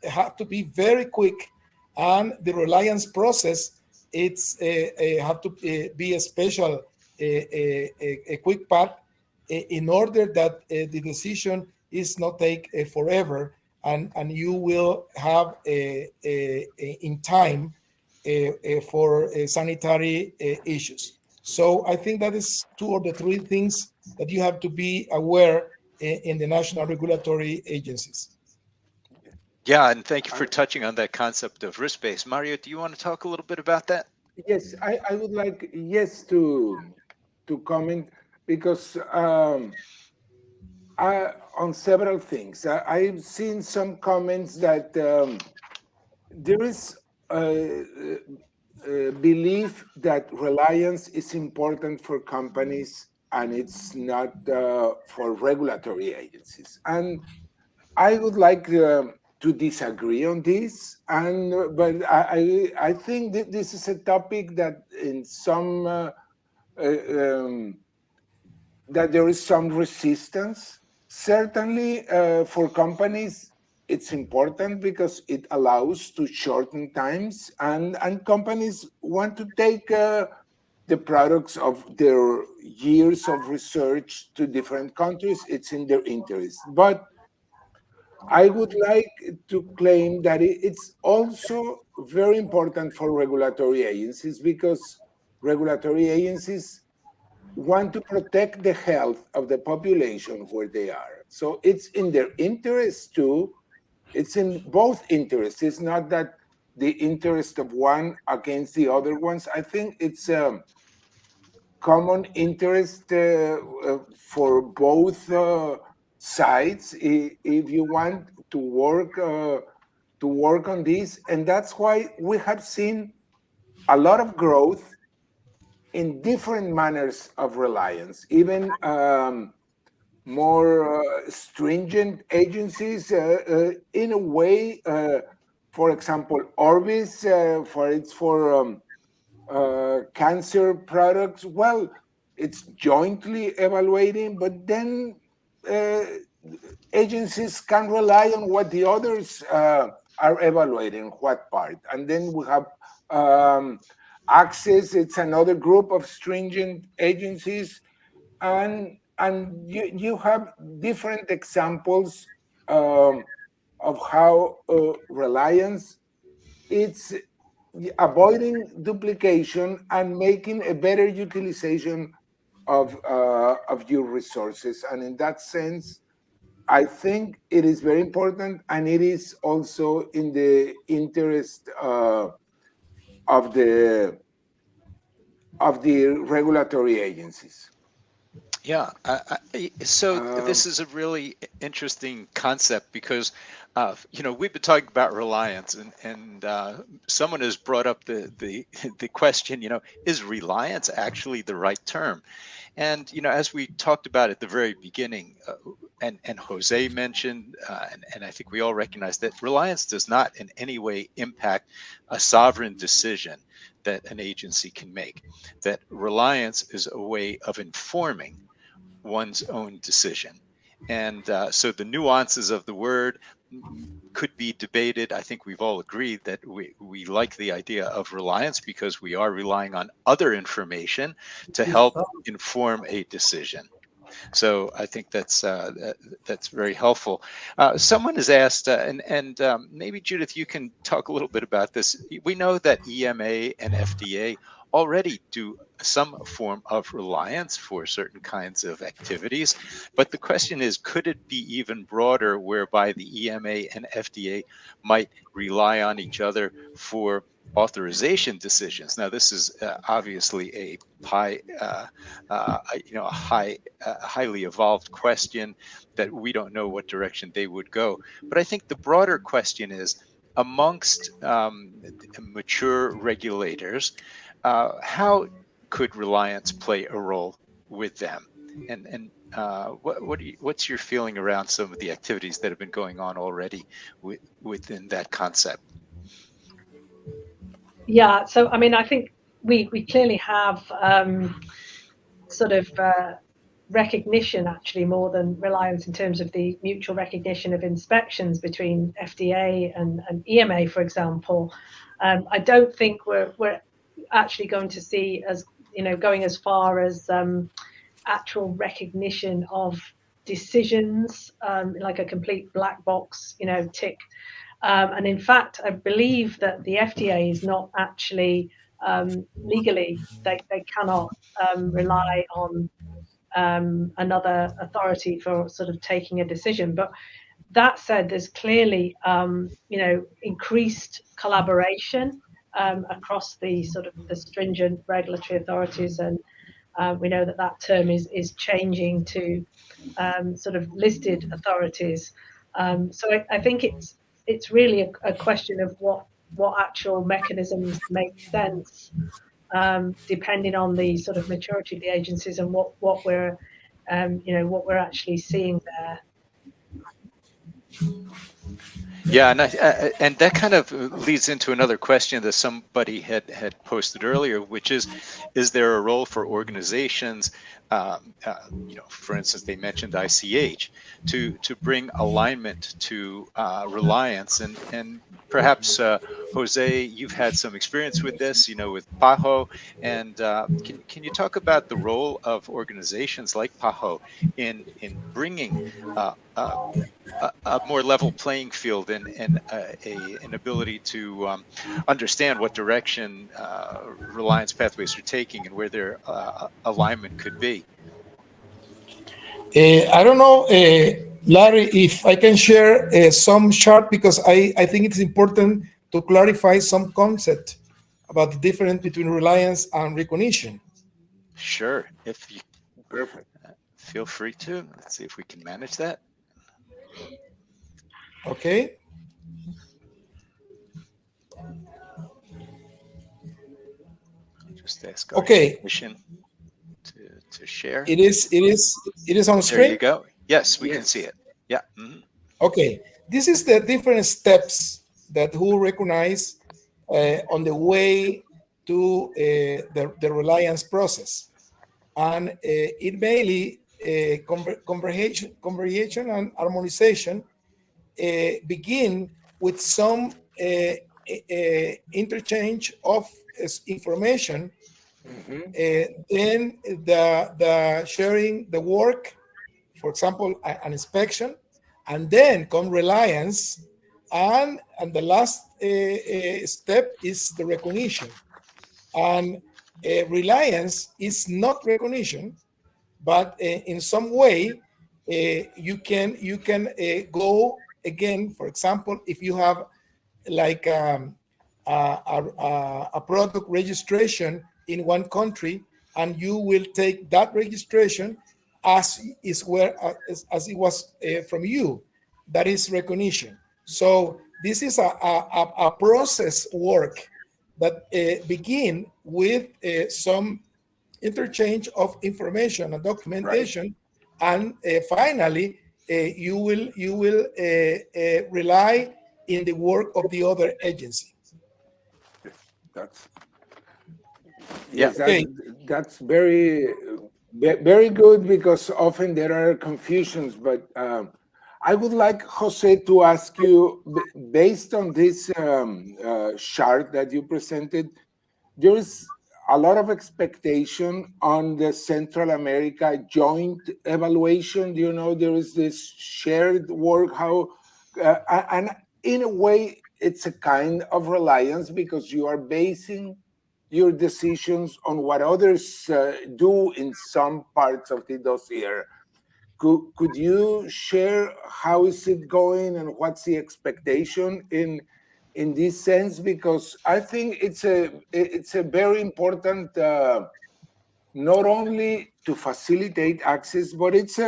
[SPEAKER 4] have to be very quick, and the reliance process it's have to be a special a quick path in order that the decision is not take forever, and you will have in time for sanitary issues. So I think that is 2 or 3 things that you have to be aware in the national regulatory agencies.
[SPEAKER 1] Yeah, and thank you for touching on that concept of risk-based. Mario, do you want to talk a little bit about that?
[SPEAKER 2] Yes, I would like to comment because on several things. I've seen some comments that there is a belief that reliance is important for companies and it's not for regulatory agencies. And I would like to disagree on this, but I think that this is a topic that in some that there is some resistance. Certainly, for companies, it's important because it allows to shorten times, and companies want to take the products of their years of research to different countries. It's in their interest. But I would like to claim that it's also very important for regulatory agencies because regulatory agencies want to protect the health of the population where they are. So it's in their interest too. It's in both interests. It's not that the interest of one against the other ones. I think it's a common interest for both sides if you want to work on this. And that's why we have seen a lot of growth in different manners of reliance, even more stringent agencies in a way. For example, Orbis, for cancer products. Well, it's jointly evaluating, but then agencies can rely on what the others are evaluating, what part. And then we have Access, it's another group of stringent agencies. And you have different examples of how Reliance it's avoiding duplication and making a better utilization of your resources. And in that sense, I think it is very important, and it is also in the interest of the regulatory agencies.
[SPEAKER 1] Yeah, so this
[SPEAKER 2] Um,
[SPEAKER 1] is a really interesting concept because, we've been talking about reliance, and someone has brought up the the question, is reliance actually the right term? And as we talked about at the very beginning, and Jose mentioned, and I think we all recognize that reliance does not in any way impact a sovereign decision that an agency can make. That reliance is a way of informing one's own decision. And so the nuances of the word could be debated. I think we've all agreed that we like the idea of reliance because we are relying on other information to help inform a decision. So I think that's very helpful. Someone has asked, and maybe Judith, you can talk a little bit about this. We know that EMA and FDA already do some form of reliance for certain kinds of activities, but the question is, could it be even broader, whereby the EMA and FDA might rely on each other for authorization decisions? Now, this is obviously a highly evolved question that we don't know what direction they would go. But I think the broader question is, amongst mature regulators, how could reliance play a role with them? And what's your feeling around some of the activities that have been going on already within that concept?
[SPEAKER 3] Yeah, so I mean, I think we clearly have sort of recognition, actually, more than reliance, in terms of the mutual recognition of inspections between FDA and EMA, for example. I don't think we're actually going to see as going as far as actual recognition of decisions, like a complete black box, tick. And in fact, I believe that the FDA is not actually legally, they cannot rely on another authority for sort of taking a decision. But that said, there's clearly increased collaboration across the sort of the stringent regulatory authorities, and we know that term is changing to sort of listed authorities. So I think it's really a question of what actual mechanisms make sense, depending on the sort of maturity of the agencies and what we're actually seeing there.
[SPEAKER 1] Yeah, and that kind of leads into another question that somebody had posted earlier, which is there a role for organizations? For instance, they mentioned ICH to bring alignment to reliance, and perhaps Jose, you've had some experience with this, with PAHO, and can you talk about the role of organizations like PAHO in bringing a more level playing field and an ability to understand what direction Reliance Pathways are taking and where their alignment could be?
[SPEAKER 4] I don't know, Larry, if I can share some chart, because I think it's important to clarify some concept about the difference between reliance and recognition.
[SPEAKER 1] Sure. If you
[SPEAKER 2] Perfect.
[SPEAKER 1] feel free to. Let's see if we can manage that.
[SPEAKER 4] Okay.
[SPEAKER 1] Just ask our
[SPEAKER 4] Okay,
[SPEAKER 1] technician to share.
[SPEAKER 4] it is on
[SPEAKER 1] There
[SPEAKER 4] screen.
[SPEAKER 1] you go. Yes, we can
[SPEAKER 2] Yes.
[SPEAKER 1] see it. Yeah. Mhm.
[SPEAKER 4] Okay, this is the different steps that who recognize on the way to the reliance process, and it mainly convergence and harmonization begin with some interchange of information,
[SPEAKER 2] Mhm.
[SPEAKER 4] then the sharing the work, for example, an inspection, and then come reliance, and the last step is the recognition. And reliance is not recognition, but in some way you can go again. For example, if you have like a product registration in one country, and you will take that registration as is where as it was from you, that is recognition. So this is a process work that begin with some interchange of information and
[SPEAKER 2] Right.
[SPEAKER 4] documentation, and finally you will rely in the work of the other agency.
[SPEAKER 2] That's
[SPEAKER 1] Yeah.
[SPEAKER 2] yes,
[SPEAKER 4] Okay.
[SPEAKER 2] that's very good, because often there are confusions. But I would like Jose to ask you, based on this chart that you presented, there is a lot of expectation on the Central America joint evaluation. You know, there is this shared work, how, and in a way, it's a kind of reliance, because you are basing your decisions on what others do in some parts of the dossier. Could you share how is it going and what's the expectation in this sense? Because I think it's a very important, not only to facilitate access, but it's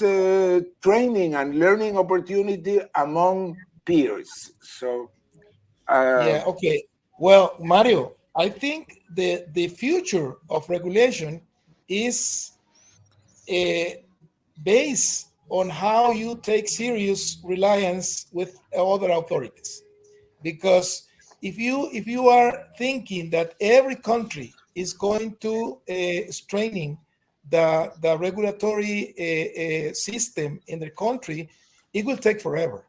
[SPEAKER 2] a training and learning opportunity among peers. So
[SPEAKER 4] Yeah, okay. Well, Mario, I think the future of regulation is uh, based on how you take serious reliance with other authorities. Because if you are thinking that every country is going to straining the regulatory system in the country, it will take forever.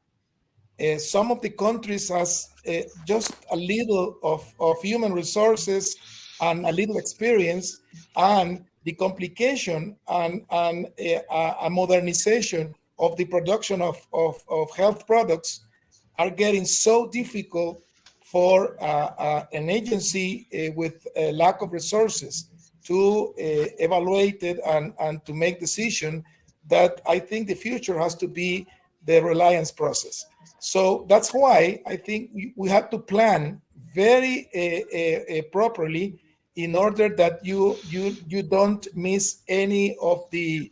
[SPEAKER 4] Some of the countries has just a little of human resources and a little experience, and the complication and a modernization of the production of health products are getting so difficult for an agency with a lack of resources to evaluate it and to make decision, that I think the future has to be the reliance process. So that's why I think we have to plan very properly, in order that you don't miss any of the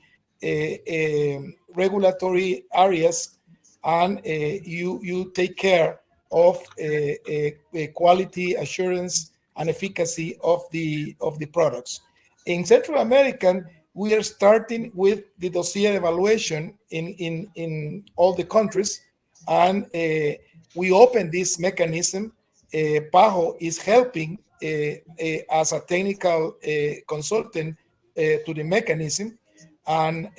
[SPEAKER 4] regulatory areas, and you take care of quality assurance and efficacy of the products. In Central American, we are starting with the dossier evaluation in all the countries, and we open this mechanism. PAHO is helping as a technical consultant to the mechanism. And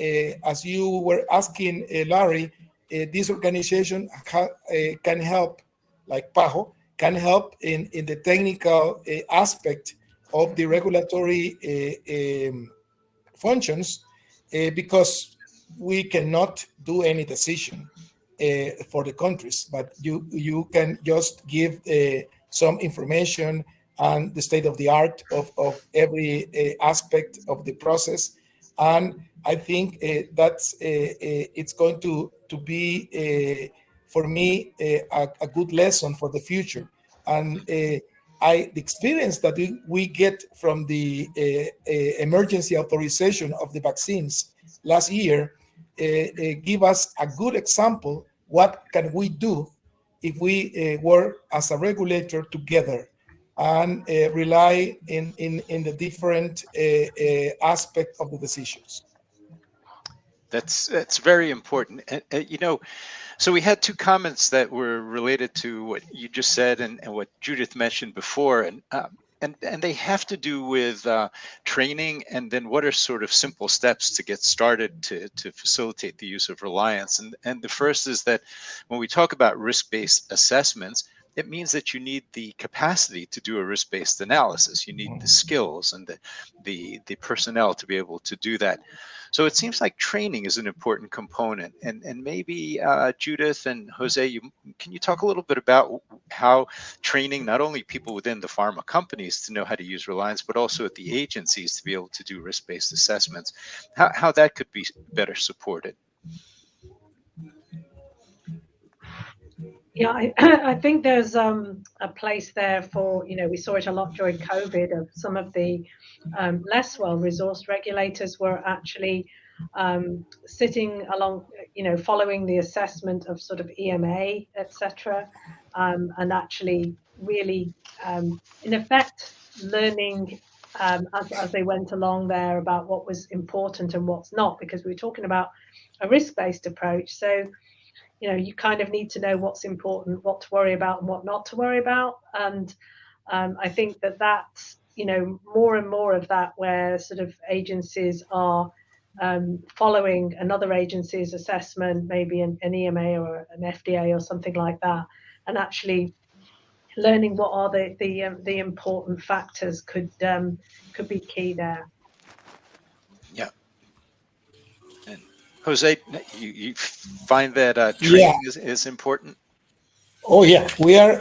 [SPEAKER 4] as you were asking, Larry, this organization can help, like PAHO, can help in the technical aspect of the regulatory functions, because we cannot do any decision for the countries, but you can just give some information and the state of the art of every aspect of the process. And I think that's it's going to be for me a good lesson for the future. And the experience that we get from the emergency authorization of the vaccines last year give us a good example. What can we do if we work as a regulator together? and rely in the different aspect of the decisions.
[SPEAKER 1] That's very important. So we had two comments that were related to what you just said and what Judith mentioned before, and they have to do with training, and then what are sort of simple steps to get started to facilitate the use of Reliance. And the first is that when we talk about risk-based assessments, it means that you need the capacity to do a risk-based analysis. You need the skills and the personnel to be able to do that. So it seems like training is an important component. And maybe Judith and Jose, can you talk a little bit about how training not only people within the pharma companies to know how to use Reliance, but also at the agencies to be able to do risk-based assessments, how that could be better supported?
[SPEAKER 3] Yeah, I think there's a place there for, we saw it a lot during COVID of some of the less well-resourced regulators were actually sitting along, following the assessment of sort of EMA, etc., and actually really, in effect, learning as they went along there about what was important and what's not, because we were talking about a risk-based approach. So you kind of need to know what's important, what to worry about and what not to worry about. And I think that's, more and more of that where sort of agencies are following another agency's assessment, maybe an EMA or an FDA or something like that, and actually learning what are the important factors could be key there.
[SPEAKER 1] Yeah. And Jose, you find that training is important?
[SPEAKER 4] Oh yeah, we are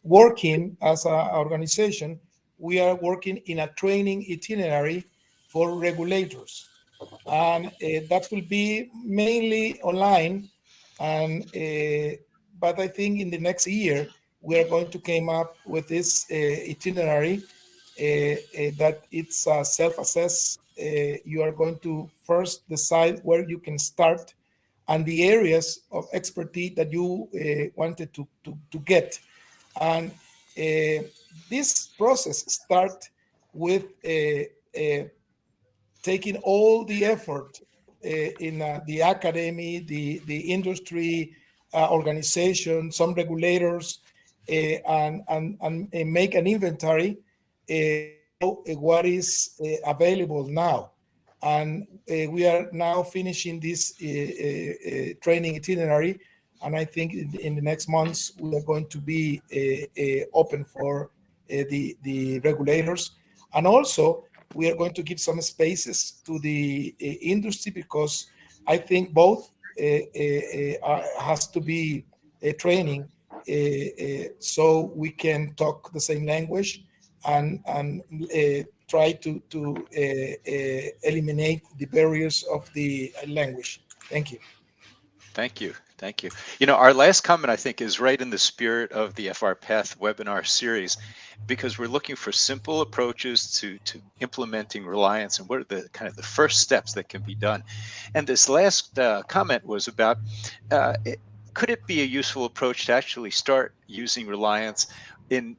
[SPEAKER 4] working as an organization. We are working in a training itinerary for regulators, and that will be mainly online. And but I think in the next year we are going to come up with this itinerary that it's self-assessed. You are going to first decide where you can start and the areas of expertise that you wanted to get. And this process starts with taking all the effort in the academy, the industry, organization, some regulators, and make an inventory what is available now. And we are now finishing this training itinerary. And I think in the next months, we are going to be open for the regulators. And also, we are going to give some spaces to the industry, because I think both has to be training so we can talk the same language and try to eliminate the barriers of the language. Thank you.
[SPEAKER 1] Thank you. Thank you. Our last comment, I think, is right in the spirit of the FRPath webinar series, because we're looking for simple approaches to implementing Reliance and what are the kind of the first steps that can be done. And this last comment was about, could it be a useful approach to actually start using Reliance in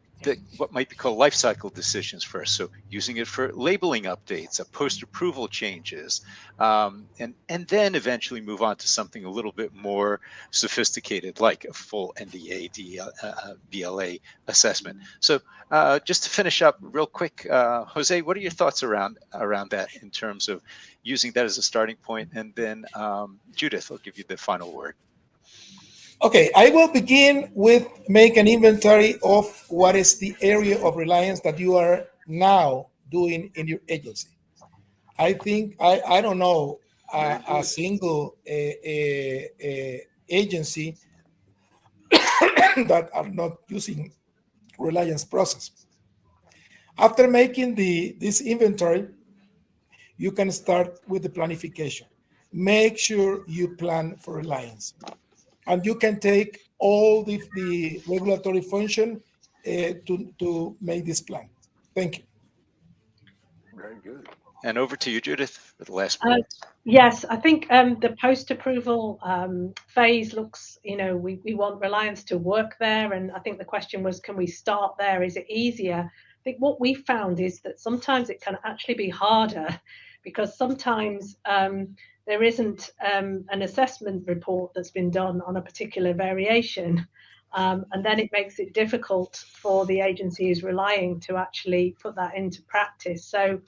[SPEAKER 1] what might be called life cycle decisions first? So using it for labeling updates, post-approval changes, and then eventually move on to something a little bit more sophisticated, like a full NDA, BLA assessment. So just to finish up real quick, Jose, what are your thoughts around that in terms of using that as a starting point? And then Judith, I'll give you the final word.
[SPEAKER 4] Okay, I will begin with make an inventory of what is the area of reliance that you are now doing in your agency. I think I don't know a single agency that are not using Reliance process. After making this inventory, you can start with the planification. Make sure you plan for Reliance. And you can take all the regulatory function to make this plan. Thank you.
[SPEAKER 2] Very good.
[SPEAKER 1] And over to you, Judith, for the last
[SPEAKER 3] Uh,
[SPEAKER 1] word.
[SPEAKER 3] yes, I think the post-approval phase looks, we want Reliance to work there. And I think the question was, can we start there? Is it easier? I think what we found is that sometimes it can actually be harder because sometimes there isn't an assessment report that's been done on a particular variation. And then it makes it difficult for the agency who's relying to actually put that into practice. So,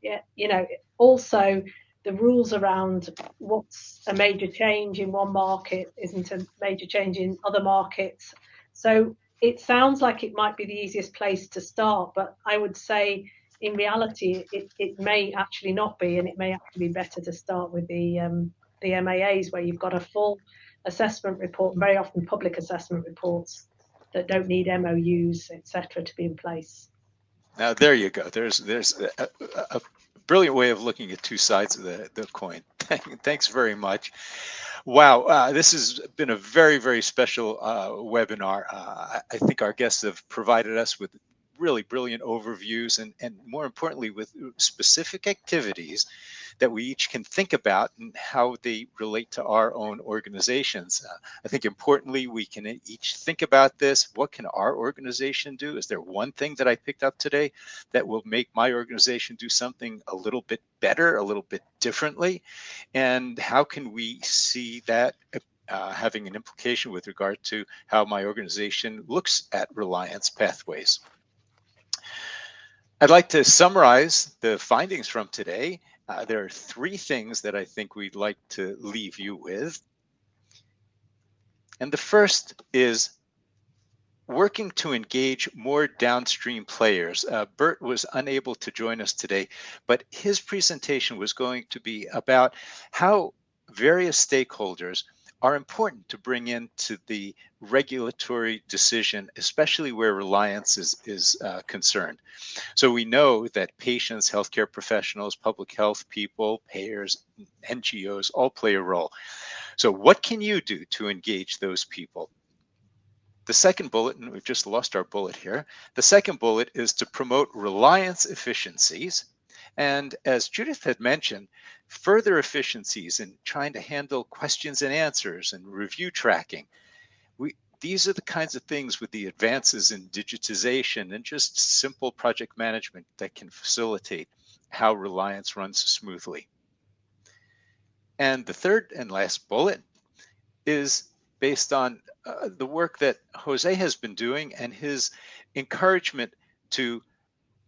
[SPEAKER 3] yeah, also the rules around what's a major change in one market isn't a major change in other markets. So it sounds like it might be the easiest place to start, but I would say in reality it may actually not be, and it may actually be better to start with the MAAs where you've got a full assessment report, and very often public assessment reports that don't need MOUs, etc., to be in place.
[SPEAKER 1] Now, there you go. There's a brilliant way of looking at two sides of the coin. Thanks very much. Wow, this has been a very, very special webinar. I think our guests have provided us with really brilliant overviews and more importantly, with specific activities that we each can think about and how they relate to our own organizations. I think importantly, we can each think about this. What can our organization do? Is there one thing that I picked up today that will make my organization do something a little bit better, a little bit differently? And how can we see that having an implication with regard to how my organization looks at Reliance pathways? I'd like to summarize the findings from today. There are three things that I think we'd like to leave you with. And the first is working to engage more downstream players. Bert was unable to join us today, but his presentation was going to be about how various stakeholders are important to bring into the regulatory decision, especially where Reliance is concerned. So we know that patients, healthcare professionals, public health people, payers, NGOs all play a role. So what can you do to engage those people? The second bullet, and we've just lost our bullet here, the second bullet is to promote reliance efficiencies. And as Judith had mentioned, further efficiencies in trying to handle questions and answers and review tracking. These are the kinds of things with the advances in digitization and just simple project management that can facilitate how Reliance runs smoothly. And the third and last bullet is based on the work that Jose has been doing and his encouragement to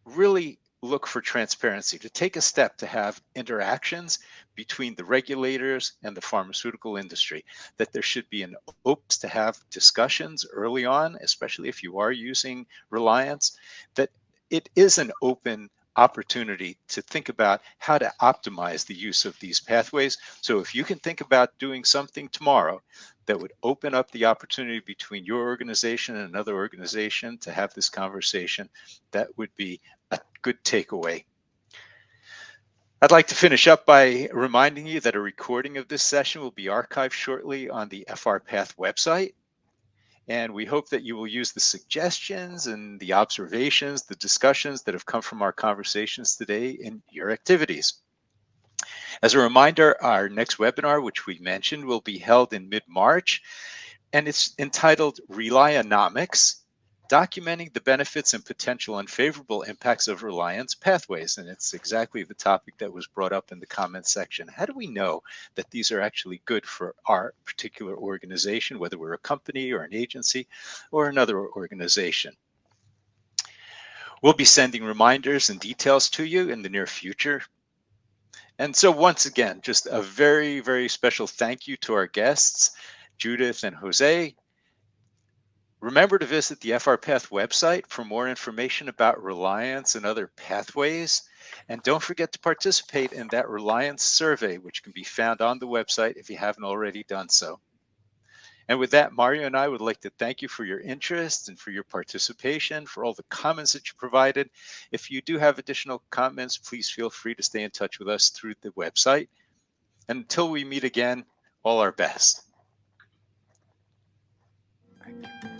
[SPEAKER 1] really look for transparency, to take a step to have interactions between the regulators and the pharmaceutical industry, that there should be an openness to have discussions early on, especially if you are using Reliance, that it is an open opportunity to think about how to optimize the use of these pathways. So if you can think about doing something tomorrow that would open up the opportunity between your organization and another organization to have this conversation, that would be a good takeaway. I'd like to finish up by reminding you that a recording of this session will be archived shortly on the FRPath website. And we hope that you will use the suggestions and the observations, the discussions that have come from our conversations today in your activities. As a reminder, our next webinar, which we mentioned, will be held in mid-March, and it's entitled Relionomics, Documenting the Benefits and Potential Unfavorable Impacts of Reliance Pathways. And it's exactly the topic that was brought up in the comments section. How do we know that these are actually good for our particular organization, whether we're a company or an agency or another organization? We'll be sending reminders and details to you in the near future. And so once again, just a very, very special thank you to our guests, Judith and Jose. Remember to visit the FRPath website for more information about Reliance and other pathways. And don't forget to participate in that Reliance survey, which can be found on the website if you haven't already done so. And with that, Mario and I would like to thank you for your interest and for your participation, for all the comments that you provided. If you do have additional comments, please feel free to stay in touch with us through the website. And until we meet again, all our best.
[SPEAKER 2] Thank you.